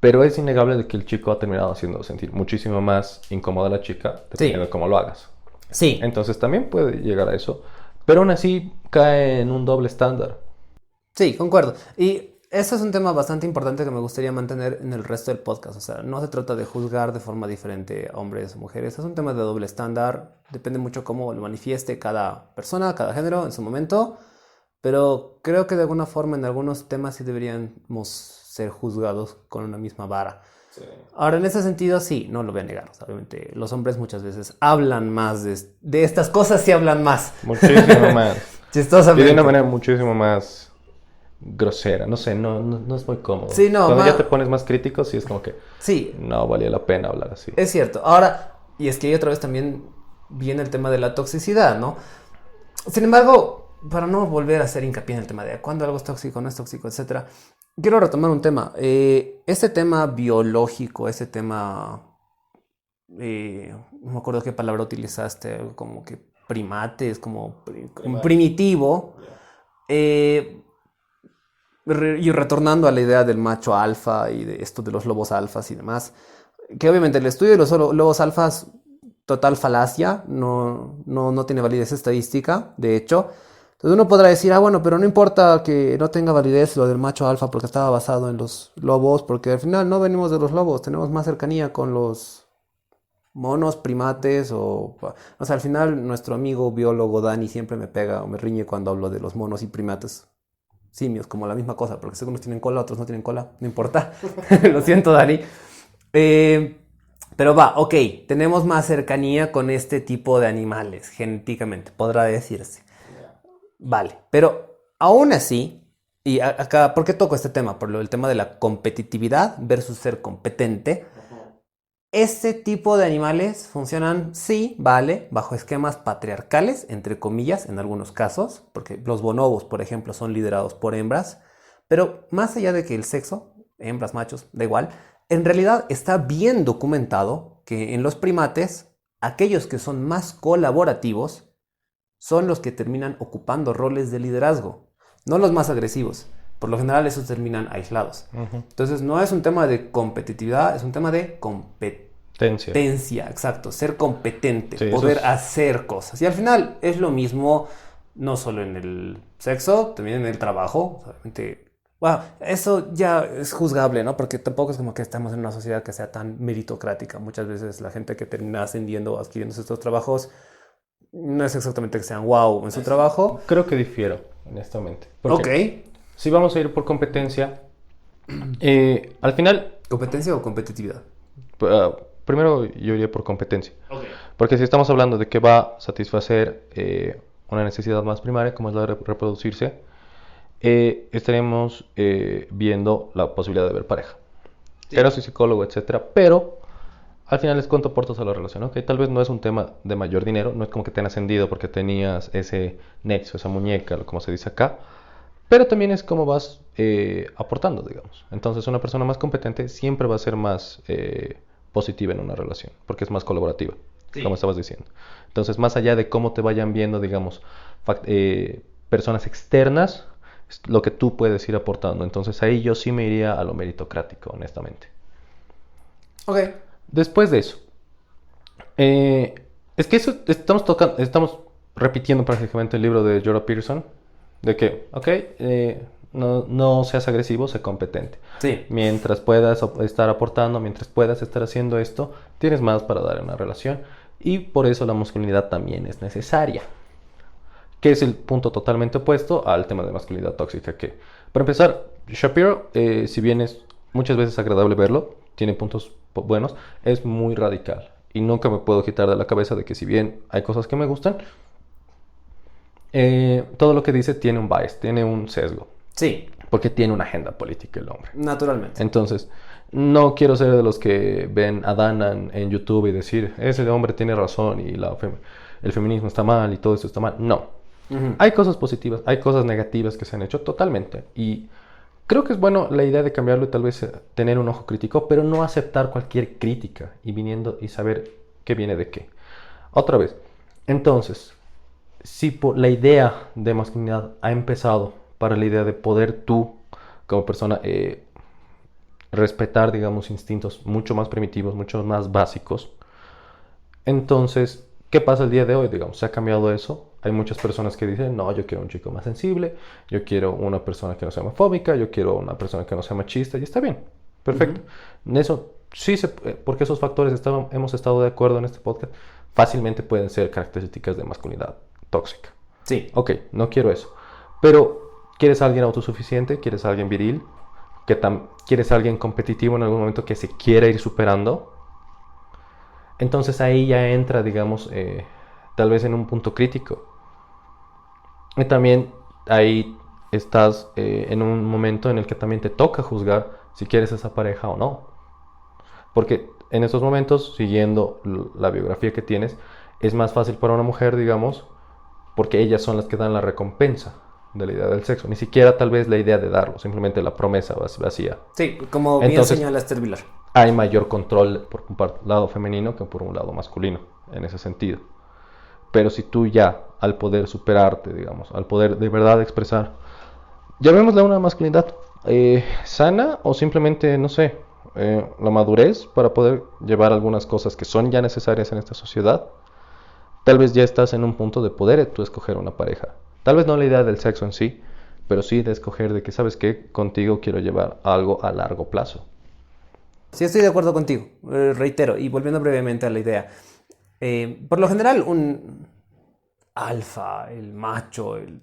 S1: Pero es innegable de que el chico ha terminado haciendo sentir muchísimo más incómoda a la chica, dependiendo
S2: Sí,
S1: de cómo lo hagas.
S2: sí,
S1: Entonces también puede llegar a eso, pero aún así cae en un doble estándar.
S2: sí, concuerdo. Y eso es un tema bastante importante que me gustaría mantener en el resto del podcast. O sea, no se trata de juzgar de forma diferente a hombres o mujeres. Es un tema de doble estándar. Depende mucho cómo lo manifieste cada persona, cada género en su momento. Pero creo que de alguna forma en algunos temas sí deberíamos ser juzgados con una misma vara.
S3: Sí.
S2: Ahora, en ese sentido, sí, no lo voy a negar. O sea, obviamente, los hombres muchas veces hablan más de estas cosas, sí hablan más.
S1: Muchísimo más. Y
S2: Chistosamente.
S1: de una manera muchísimo más grosera. No sé, no es muy cómodo.
S2: Sí, no,
S1: Cuando ya te pones más crítico, sí es como que
S2: Sí,
S1: no valía la pena hablar así.
S2: es cierto. Ahora, y es que ahí otra vez también viene el tema de la toxicidad, ¿no? Sin embargo, para no volver a hacer hincapié en el tema de cuándo algo es tóxico, no es tóxico, etcétera, quiero retomar un tema. Ese tema biológico, ese tema, no me acuerdo qué palabra utilizaste, algo como que primates, como primitivo. Eh, y retornando a la idea del macho alfa y de esto de los lobos alfas y demás, que obviamente el estudio de los lobos alfas, total falacia, no tiene validez estadística, de hecho. Entonces uno podrá decir, bueno, pero no importa que no tenga validez lo del macho alfa porque estaba basado en los lobos, porque al final no venimos de los lobos, tenemos más cercanía con los monos, primates o sea, al final nuestro amigo biólogo Dani siempre me pega o me riñe cuando hablo de los monos y primates. Simios, como la misma cosa, porque algunos tienen cola, otros no tienen cola, no importa. Lo siento, Dani. Pero ok, tenemos más cercanía con este tipo de animales, genéticamente, podrá decirse. Vale, pero aún así, y acá, ¿por qué toco este tema? Por el tema de la competitividad versus ser competente. Este tipo de animales funcionan, sí, vale, bajo esquemas patriarcales, entre comillas, en algunos casos, porque los bonobos, por ejemplo, son liderados por hembras, pero más allá de que el sexo, hembras, machos, da igual, en realidad está bien documentado que en los primates, aquellos que son más colaborativos son los que terminan ocupando roles de liderazgo, no los más agresivos. Por lo general esos terminan aislados. Entonces no es un tema de competitividad, es un tema de competencia. Exacto, ser competente,
S1: Sí,
S2: poder hacer cosas. Y al final es lo mismo, no solo en el sexo, también en el trabajo. Solamente, eso ya es juzgable, ¿no? Porque tampoco es como que estamos en una sociedad que sea tan meritocrática. Muchas veces la gente que termina ascendiendo o adquiriendo estos trabajos no es exactamente que sean wow en su trabajo.
S1: Creo que difiero, honestamente.
S2: Ok.
S1: Si vamos a ir por competencia, al final,
S2: ¿Competencia o competitividad?
S1: primero yo iría por competencia.
S2: Ok.
S1: Porque si estamos hablando de que va a satisfacer una necesidad más primaria, como es la de reproducirse, estaremos viendo la posibilidad de ver pareja.
S2: Sí.
S1: Pero soy psicólogo, etcétera, pero al final es cuánto aportas a la relación, ¿ok? Tal vez no es un tema de mayor dinero, no es como que te han ascendido porque tenías ese nexo, esa muñeca, como se dice acá, pero también es cómo vas aportando, digamos. Entonces una persona más competente siempre va a ser más positiva en una relación, porque es más colaborativa,
S2: Sí.
S1: como estabas diciendo. Entonces, más allá de cómo te vayan viendo, digamos, personas externas, es lo que tú puedes ir aportando. Entonces ahí yo sí me iría a lo meritocrático, honestamente.
S2: Ok.
S1: Después de eso, es que eso estamos repitiendo prácticamente el libro de Jordan Peterson, de que, ok, no seas agresivo, sé competente.
S2: Sí.
S1: Mientras puedas estar aportando, mientras puedas estar haciendo esto, tienes más para dar en una relación. Y por eso la masculinidad también es necesaria. Que es el punto totalmente opuesto al tema de masculinidad tóxica. Que, para empezar, Shapiro, si bien es muchas veces agradable verlo, tiene puntos buenos, es muy radical. Y nunca me puedo quitar de la cabeza de que si bien hay cosas que me gustan, todo lo que dice tiene un bias, tiene un sesgo.
S2: Sí,
S1: Porque tiene una agenda política el hombre.
S2: naturalmente.
S1: Entonces, no quiero ser de los que ven a Dana en YouTube y decir, ese hombre tiene razón y el feminismo está mal y todo eso está mal. No.
S2: Ujú.
S1: Hay cosas positivas, hay cosas negativas que se han hecho totalmente. Y creo que es bueno la idea de cambiarlo y tal vez tener un ojo crítico, pero no aceptar cualquier crítica y viniendo y saber qué viene de qué. Otra vez. Entonces, si por la idea de masculinidad ha empezado para la idea de poder tú, como persona, respetar, digamos, instintos mucho más primitivos, mucho más básicos. Entonces, ¿qué pasa el día de hoy? Digamos, ¿se ha cambiado eso? Hay muchas personas que dicen, no, yo quiero un chico más sensible, yo quiero una persona que no sea homofóbica, yo quiero una persona que no sea machista, y está bien, perfecto. Eso sí, porque esos factores hemos estado de acuerdo en este podcast, fácilmente pueden ser características de masculinidad tóxica.
S2: Sí.
S1: Ok, no quiero eso. Pero, ¿quieres a alguien autosuficiente? ¿Quieres a alguien viril? ¿Quieres a alguien competitivo en algún momento que se quiera ir superando? Entonces ahí ya entra, digamos, tal vez en un punto crítico. Y también ahí estás en un momento en el que también te toca juzgar si quieres esa pareja o no. Porque en estos momentos, siguiendo la biografía que tienes, es más fácil para una mujer, digamos, porque ellas son las que dan la recompensa de la idea del sexo. Ni siquiera tal vez la idea de darlo, simplemente la promesa vacía.
S2: Sí, como bien
S1: Entonces,
S2: señala Esther Vilar.
S1: hay mayor control por un lado femenino que por un lado masculino, en ese sentido. Pero si tú ya, al poder superarte, digamos, al poder de verdad expresar, llamémosle una masculinidad sana o simplemente, no sé, la madurez para poder llevar algunas cosas que son ya necesarias en esta sociedad, tal vez ya estás en un punto de poder tú escoger una pareja Tal vez no la idea del sexo en sí, pero sí de escoger de que, ¿sabes qué? Contigo quiero llevar algo a largo plazo.
S2: Sí, estoy de acuerdo contigo, reitero, y volviendo brevemente a la idea. Por lo general, un alfa, el macho, el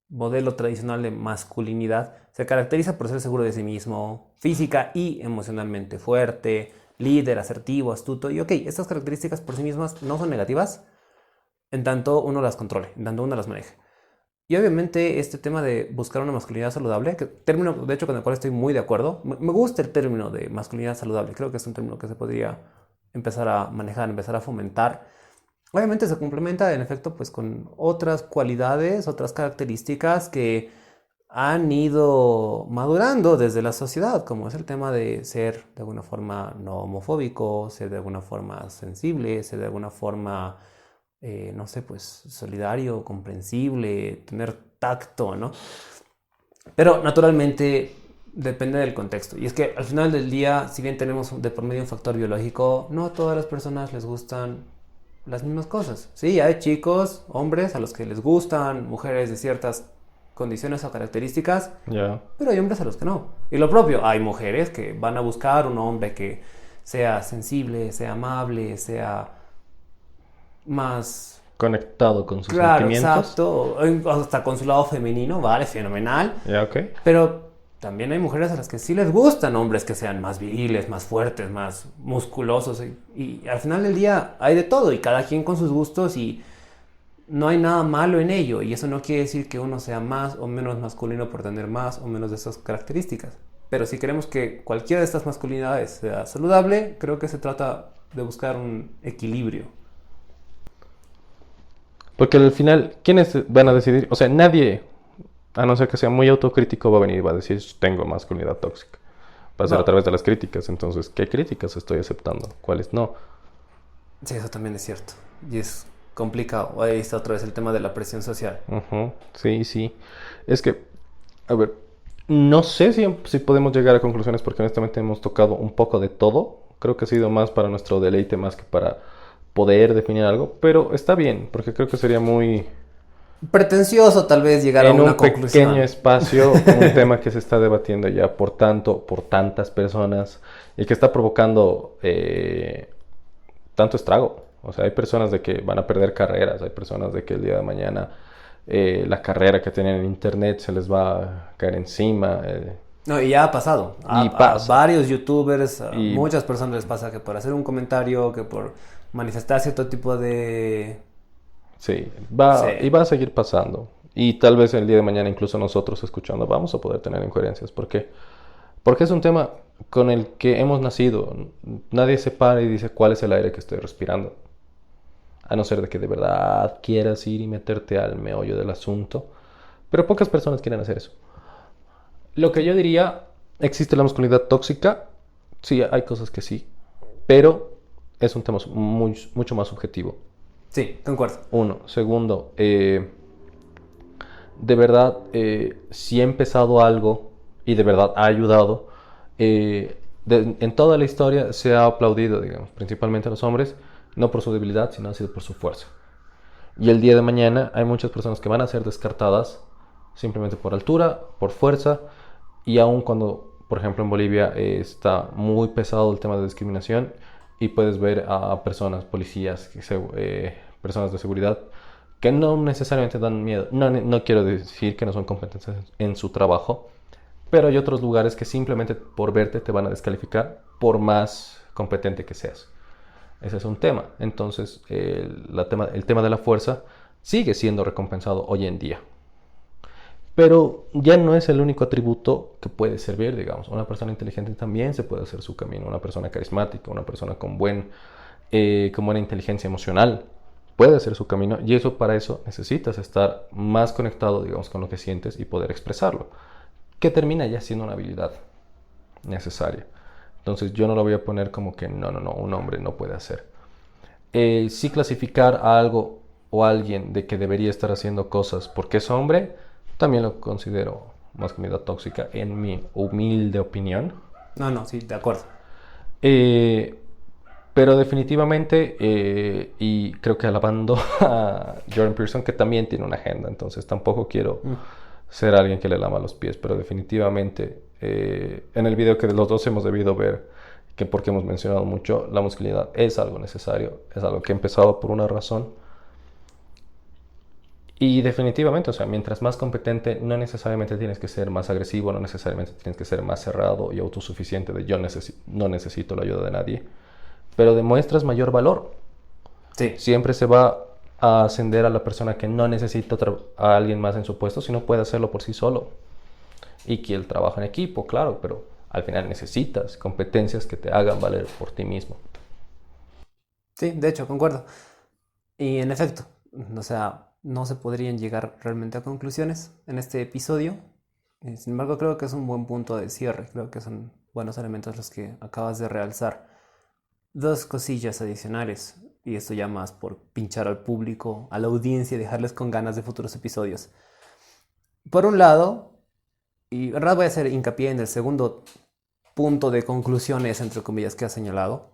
S2: modelo tradicional de masculinidad, se caracteriza por ser seguro de sí mismo, física y emocionalmente fuerte, líder, asertivo, astuto. Y ok, estas características por sí mismas no son negativas en tanto uno las controle, en tanto uno las maneje. Y obviamente este tema de buscar una masculinidad saludable, que término de hecho con el cual estoy muy de acuerdo, me gusta el término de masculinidad saludable, creo que es un término que se podría empezar a manejar, empezar a fomentar. Obviamente se complementa en efecto pues con otras cualidades, otras características que han ido madurando desde la sociedad, como es el tema de ser de alguna forma no homofóbico, ser de alguna forma sensible, ser de alguna forma no sé, pues solidario, comprensible, tener tacto, ¿no? Pero naturalmente depende del contexto. Y es que al final del día, si bien tenemos de por medio un factor biológico, no a todas las personas les gustan las mismas cosas. Sí, hay chicos, hombres a los que les gustan, mujeres de ciertas condiciones o características,
S1: Ya.
S2: pero hay hombres a los que no. Y lo propio, hay mujeres que van a buscar un hombre que sea sensible, sea amable, sea más.
S1: Conectado con sus
S2: Claro,
S1: sentimientos.
S2: exacto. Hasta con su lado femenino, vale, fenomenal.
S1: Ya, ok.
S2: Pero también hay mujeres a las que sí les gustan hombres que sean más viriles, más fuertes, más musculosos. Y al final del día hay de todo y cada quien con sus gustos y no hay nada malo en ello. Y eso no quiere decir que uno sea más o menos masculino por tener más o menos de esas características. Pero si queremos que cualquiera de estas masculinidades sea saludable, creo que se trata de buscar un equilibrio.
S1: Porque al final, ¿quiénes van a decidir? O sea, nadie, a no ser que sea muy autocrítico, va a venir y va a decir, tengo masculinidad tóxica. Va a ser a
S2: No,
S1: través de las críticas. Entonces, ¿qué críticas estoy aceptando? ¿Cuáles no?
S2: sí, eso también es cierto. Y es complicado. Ahí está otra vez el tema de la presión social.
S1: Ujú, sí, sí. Es que, a ver, no sé si podemos llegar a conclusiones porque honestamente hemos tocado un poco de todo. Creo que ha sido más para nuestro deleite más que para poder definir algo. Pero está bien, porque creo que sería muy
S2: Pretencioso tal vez llegar a
S1: en un
S2: una
S1: pequeño
S2: conclusión.
S1: espacio un tema que se está debatiendo ya por tantas personas y que está provocando tanto estrago. O sea, hay personas de que van a perder carreras, hay personas de que el día de mañana la carrera que tienen en internet se les va a caer encima.
S2: No, y ya ha pasado.
S1: Y
S2: A
S1: pasa.
S2: varios youtubers, a
S1: Y
S2: muchas personas les pasa que por hacer un comentario, que por manifestar cierto tipo de.
S1: sí,
S2: Sí.
S1: y va a seguir pasando. Y tal vez el día de mañana incluso nosotros escuchando vamos a poder tener incoherencias. ¿Por qué? Porque es un tema con el que hemos nacido. Nadie se para y dice cuál es el aire que estoy respirando. A no ser de que de verdad quieras ir y meterte al meollo del asunto. Pero pocas personas quieren hacer eso. Lo que yo diría, ¿existe la masculinidad tóxica? Sí, hay cosas que sí. Pero es un tema mucho más subjetivo.
S2: Sí, concuerdo.
S1: Uno. Segundo, de verdad, si ha empezado algo y de verdad ha ayudado, en toda la historia se ha aplaudido, digamos, principalmente a los hombres, no por su debilidad, sino ha sido por su fuerza. Y el día de mañana hay muchas personas que van a ser descartadas simplemente por altura, por fuerza, y aun cuando, por ejemplo, en Bolivia está muy pesado el tema de discriminación y puedes ver a personas, policías, personas de seguridad que no necesariamente dan miedo. No, no quiero decir que no son competentes en su trabajo, pero hay otros lugares que simplemente por verte te van a descalificar por más competente que seas. Ese es un tema. Entonces, el tema de la fuerza sigue siendo recompensado hoy en día. Pero ya no es el único atributo que puede servir, digamos. Una persona inteligente también se puede hacer su camino. Una persona carismática, una persona con buena inteligencia emocional puede hacer su camino. Y eso para eso necesitas estar más conectado, digamos, con lo que sientes y poder expresarlo. Que termina ya siendo una habilidad necesaria. Entonces yo no lo voy a poner como que no, un hombre no puede hacer. Sí clasificar a algo o a alguien de que debería estar haciendo cosas porque es hombre, también lo considero masculinidad tóxica en mi humilde opinión.
S2: No, no, sí, de acuerdo.
S1: Eh, Pero definitivamente, y creo que alabando a Jordan Peterson, que también tiene una agenda, entonces tampoco quiero ser alguien que le lama los pies, pero definitivamente en el video que los dos hemos debido ver, que porque hemos mencionado mucho, la masculinidad es algo necesario, es algo que ha empezado por una razón. Y definitivamente, o sea, mientras más competente, no necesariamente tienes que ser más agresivo, no necesariamente tienes que ser más cerrado y autosuficiente de yo no necesito la ayuda de nadie, pero demuestras mayor valor.
S2: Sí.
S1: Siempre se va a ascender a la persona que no necesita a alguien más en su puesto, sino puede hacerlo por sí solo. Y que el trabajo en equipo, claro, pero al final necesitas competencias que te hagan valer por ti mismo.
S2: Sí, de hecho, concuerdo. Y en efecto, o sea, no se podrían llegar realmente a conclusiones en este episodio. Sin embargo, creo que es un buen punto de cierre. Creo que son buenos elementos los que acabas de realzar. Dos cosillas adicionales, y esto ya más por pinchar al público, a la audiencia y dejarles con ganas de futuros episodios. Por un lado, y en verdad voy a hacer hincapié en el segundo punto de conclusiones, entre comillas, que has señalado.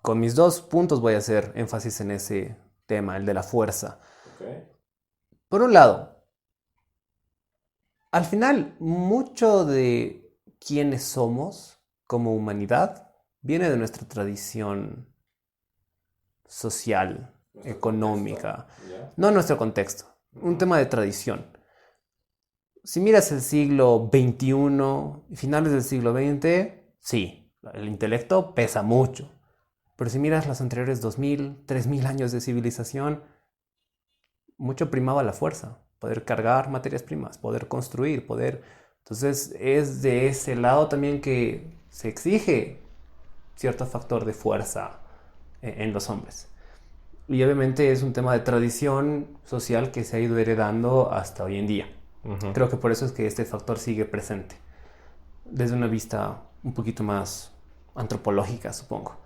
S2: Con mis dos puntos voy a hacer énfasis en ese tema, el de la fuerza.
S3: Okay.
S2: Por un lado, al final, mucho de quiénes somos como humanidad viene de nuestra tradición social,
S3: Nuestro
S2: económica,
S3: contexto, ¿ya?
S2: no nuestro contexto, un tema de tradición. Si miras el siglo XXI y finales del siglo XX, sí, el intelecto pesa mucho. Pero si miras los anteriores 2000, 3000 años de civilización, mucho primaba la fuerza, poder cargar materias primas, poder construir, poder... Entonces es de ese lado también que se exige cierto factor de fuerza en los hombres. Y obviamente es un tema de tradición social que se ha ido heredando hasta hoy en día.
S1: Uh-huh.
S2: Creo que por eso es que este factor sigue presente, desde una vista un poquito más antropológica, supongo.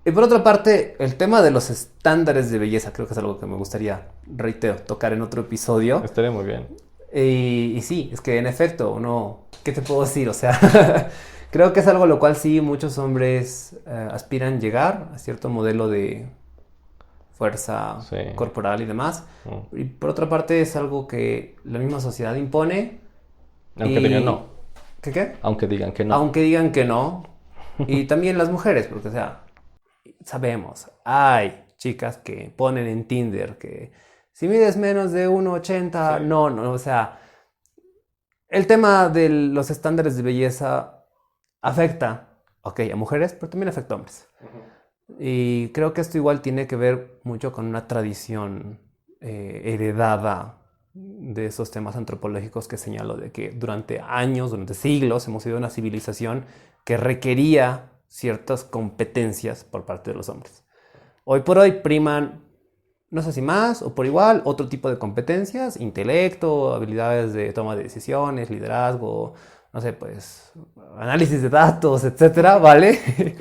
S2: Y por otra parte, el tema de los estándares de belleza, creo que es algo que me gustaría, reitero, tocar en otro episodio.
S1: Estaría muy bien.
S2: Y sí, es que en efecto, uno, ¿qué te puedo decir? O sea, creo que es algo a lo cual sí muchos hombres aspiran llegar a cierto modelo de fuerza
S1: Sí.
S2: corporal y demás. Y por otra parte es algo que la misma sociedad impone.
S1: Aunque digan no.
S2: ¿Qué?
S1: Aunque digan que no.
S2: Aunque digan que no. Y también las mujeres, porque o sea, sabemos, hay chicas que ponen en Tinder que si mides menos de 1,80,
S3: Sí.
S2: no, o sea, el tema de los estándares de belleza afecta, ok, a mujeres, pero también afecta a hombres.
S3: Ujú.
S2: Y creo que esto igual tiene que ver mucho con una tradición heredada de esos temas antropológicos que señalo, de que durante años, durante siglos, hemos sido una civilización que requería ciertas competencias por parte de los hombres. Hoy por hoy priman, no sé si más o por igual, otro tipo de competencias, intelecto, habilidades de toma de decisiones, liderazgo, no sé, pues, análisis de datos, etcétera, ¿vale?
S3: Okay.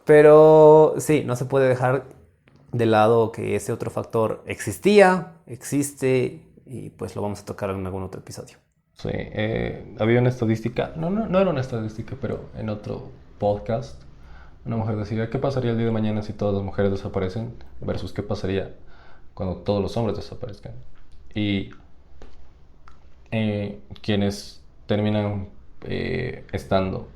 S2: Pero sí, no se puede dejar de lado que ese otro factor existía, existe, y pues lo vamos a tocar en algún otro episodio.
S1: Sí, había una estadística, no era una estadística, pero en otro podcast, una mujer decía, ¿qué pasaría el día de mañana si todas las mujeres desaparecen? Versus ¿qué pasaría cuando todos los hombres desaparezcan? Y quienes terminan estando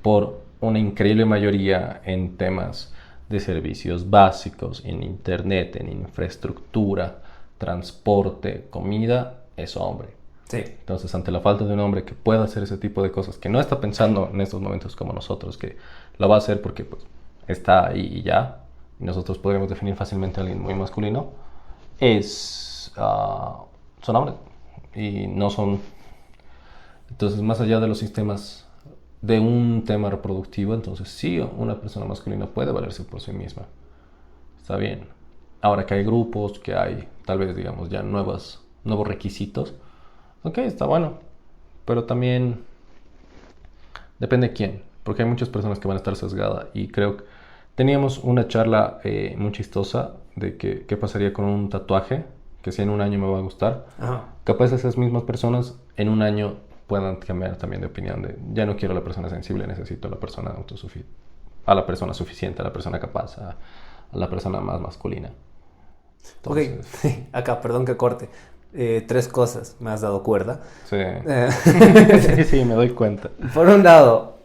S1: por una increíble mayoría en temas de servicios básicos, en internet, en infraestructura, transporte, comida, es hombre.
S2: Sí.
S1: Entonces, ante la falta de un hombre que pueda hacer ese tipo de cosas, que no está pensando en estos momentos como nosotros, que lo va a hacer porque pues, está ahí y ya, y nosotros podríamos definir fácilmente a alguien muy masculino, son hombres y no son. Entonces, más allá de los sistemas de un tema reproductivo, entonces sí, una persona masculina puede valerse por sí misma. Está bien. Ahora que hay grupos, que hay tal vez, digamos, ya nuevos requisitos, ok, está bueno. Pero también depende de quién, porque hay muchas personas que van a estar sesgadas. Y creo que teníamos una charla muy chistosa de que qué pasaría con un tatuaje, que si en un año me va a gustar.
S2: Ajá.
S1: Capaz esas mismas personas en un año puedan cambiar también de opinión de ya no quiero la persona sensible, necesito la persona a la persona suficiente, a la persona capaz, a la persona más masculina. Entonces,
S2: Ok, acá, perdón que corte. 3 cosas, me has dado cuerda.
S1: sí.
S2: Eh,
S1: Sí, sí, me doy cuenta.
S2: Por un lado,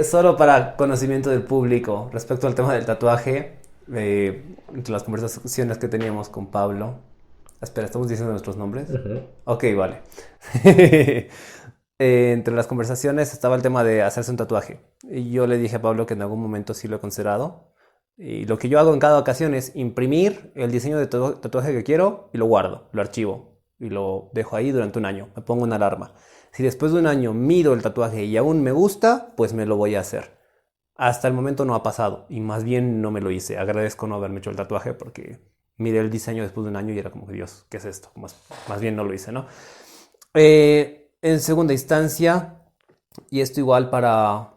S2: solo para conocimiento del público, respecto al tema del tatuaje, entre las conversaciones que teníamos con Pablo. Espera, ¿estamos diciendo nuestros nombres?
S1: Ujú.
S2: Ok, vale. Entre las conversaciones estaba el tema de hacerse un tatuaje. Y yo le dije a Pablo que en algún momento sí lo he considerado. Y lo que yo hago en cada ocasión es imprimir el diseño de tatuaje que quiero y lo guardo, lo archivo y lo dejo ahí durante un año. Me pongo una alarma. Si después de un año miro el tatuaje y aún me gusta, pues me lo voy a hacer. Hasta el momento no ha pasado y más bien no me lo hice. Agradezco no haberme hecho el tatuaje porque miré el diseño después de un año y era como que, Dios, ¿qué es esto? Más bien no lo hice, ¿no? En segunda instancia, y esto igual para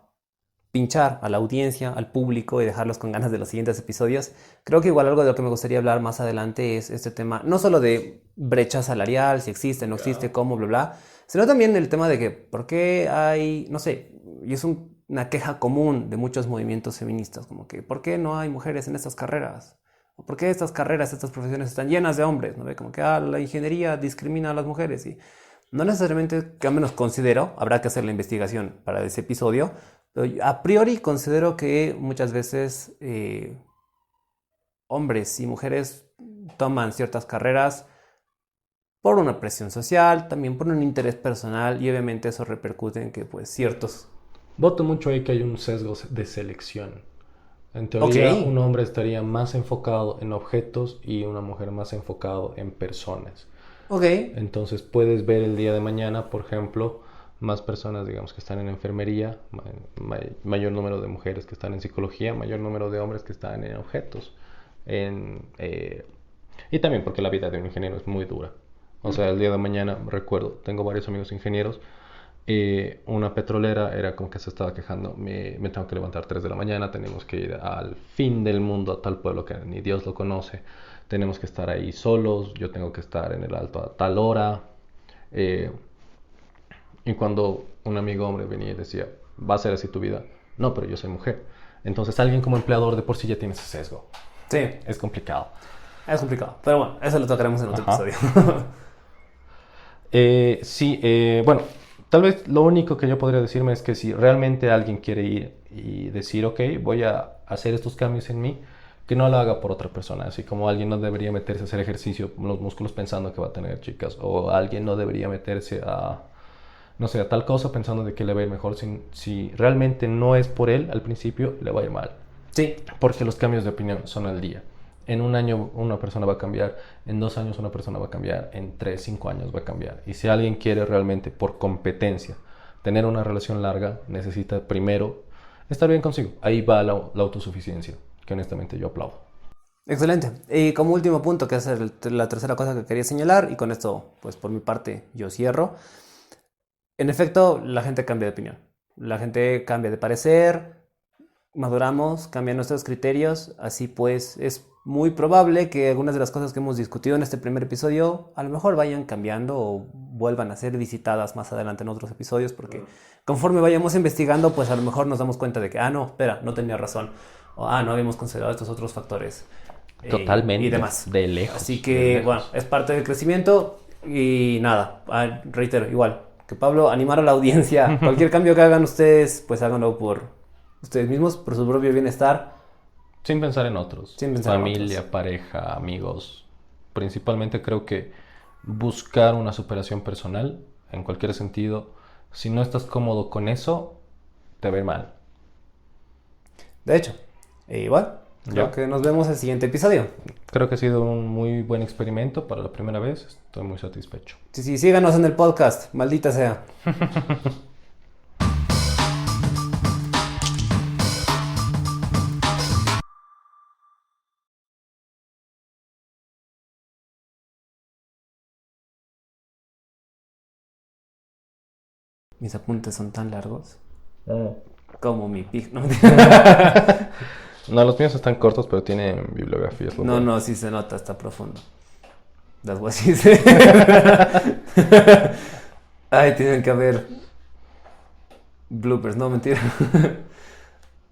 S2: pinchar a la audiencia, al público y dejarlos con ganas de los siguientes episodios, creo que igual algo de lo que me gustaría hablar más adelante es este tema, no solo de brecha salarial, si existe, no existe, cómo, bla, bla, sino también el tema de que, ¿por qué hay, no sé, y es una queja común de muchos movimientos feministas, como que, ¿por qué no hay mujeres en estas carreras? ¿O por qué estas carreras, estas profesiones están llenas de hombres? ¿No ve? Como que la ingeniería discrimina a las mujeres y no necesariamente, que al menos considero, habrá que hacer la investigación para ese episodio, pero a priori considero que muchas veces hombres y mujeres toman ciertas carreras por una presión social, también por un interés personal y obviamente eso repercute en que pues ciertos...
S1: Voto mucho ahí que hay un sesgo de selección. En teoría,
S2: Ok.
S1: un hombre estaría más enfocado en objetos y una mujer más enfocado en personas.
S2: Ok.
S1: Entonces puedes ver el día de mañana, por ejemplo, más personas, digamos, que están en enfermería, mayor número de mujeres que están en psicología, mayor número de hombres que están en objetos. Y también porque la vida de un ingeniero es muy dura. O sea, el día de mañana, recuerdo, tengo varios amigos ingenieros, una petrolera era como que se estaba quejando, me tengo que levantar 3 de la mañana, tenemos que ir al fin del mundo, a tal pueblo que ni Dios lo conoce, tenemos que estar ahí solos, yo tengo que estar en el alto a tal hora. eh, y cuando un amigo hombre venía y decía, va a ser así tu vida, no, pero yo soy mujer. Entonces alguien como empleador de por sí ya tiene ese sesgo.
S2: Sí,
S1: Es complicado.
S2: es complicado. Pero bueno, eso lo tocaremos en otro
S1: Ajá.
S2: episodio.
S1: Sí, bueno, tal vez lo único que yo podría decirme es que si realmente alguien quiere ir y decir, ok, voy a hacer estos cambios en mí, que no lo haga por otra persona. Así como alguien no debería meterse a hacer ejercicio con los músculos pensando que va a tener chicas, o alguien no debería meterse a, no sé, a tal cosa pensando de que le va a ir mejor. Si realmente no es por él, al principio le va a ir mal.
S2: Sí,
S1: Porque los cambios de opinión son al día. En un año una persona va a cambiar, en 2 años una persona va a cambiar, en 3, 5 años va a cambiar. Y si alguien quiere realmente por competencia tener una relación larga, necesita primero estar bien consigo. Ahí va la autosuficiencia, que honestamente yo aplaudo.
S2: excelente. Y como último punto, que es la tercera cosa que quería señalar, y con esto, pues por mi parte, yo cierro. En efecto, la gente cambia de opinión. La gente cambia de parecer, maduramos, cambian nuestros criterios, así pues es muy probable que algunas de las cosas que hemos discutido en este primer episodio a lo mejor vayan cambiando o vuelvan a ser visitadas más adelante en otros episodios, porque conforme vayamos investigando, pues a lo mejor nos damos cuenta de que, no, espera, no tenía razón, o no habíamos considerado estos otros factores
S1: Totalmente.
S2: y demás.
S1: De lejos.
S2: Así
S1: de
S2: que,
S1: lejos.
S2: bueno, es parte del crecimiento y nada, reitero, igual, que Pablo, animar a la audiencia, cualquier cambio que hagan ustedes, pues háganlo por ustedes mismos, por su propio bienestar.
S1: Sin pensar en otros.
S2: Sin pensar en
S1: Familia,
S2: otros.
S1: pareja, amigos. Principalmente creo que buscar una superación personal, en cualquier sentido, si no estás cómodo con eso, te ve mal.
S2: De hecho, igual, creo
S1: Ya.
S2: que nos vemos en el siguiente episodio.
S1: Creo que ha sido un muy buen experimento para la primera vez. Estoy muy satisfecho.
S2: Sí, sí, síganos en el podcast, maldita sea. Mis apuntes son tan largos como mi pig. No,
S1: No, los míos están cortos, pero tienen bibliografías.
S2: no, no, sí se nota, está profundo. That's what she said. Ay, tienen que haber bloopers, no, mentira.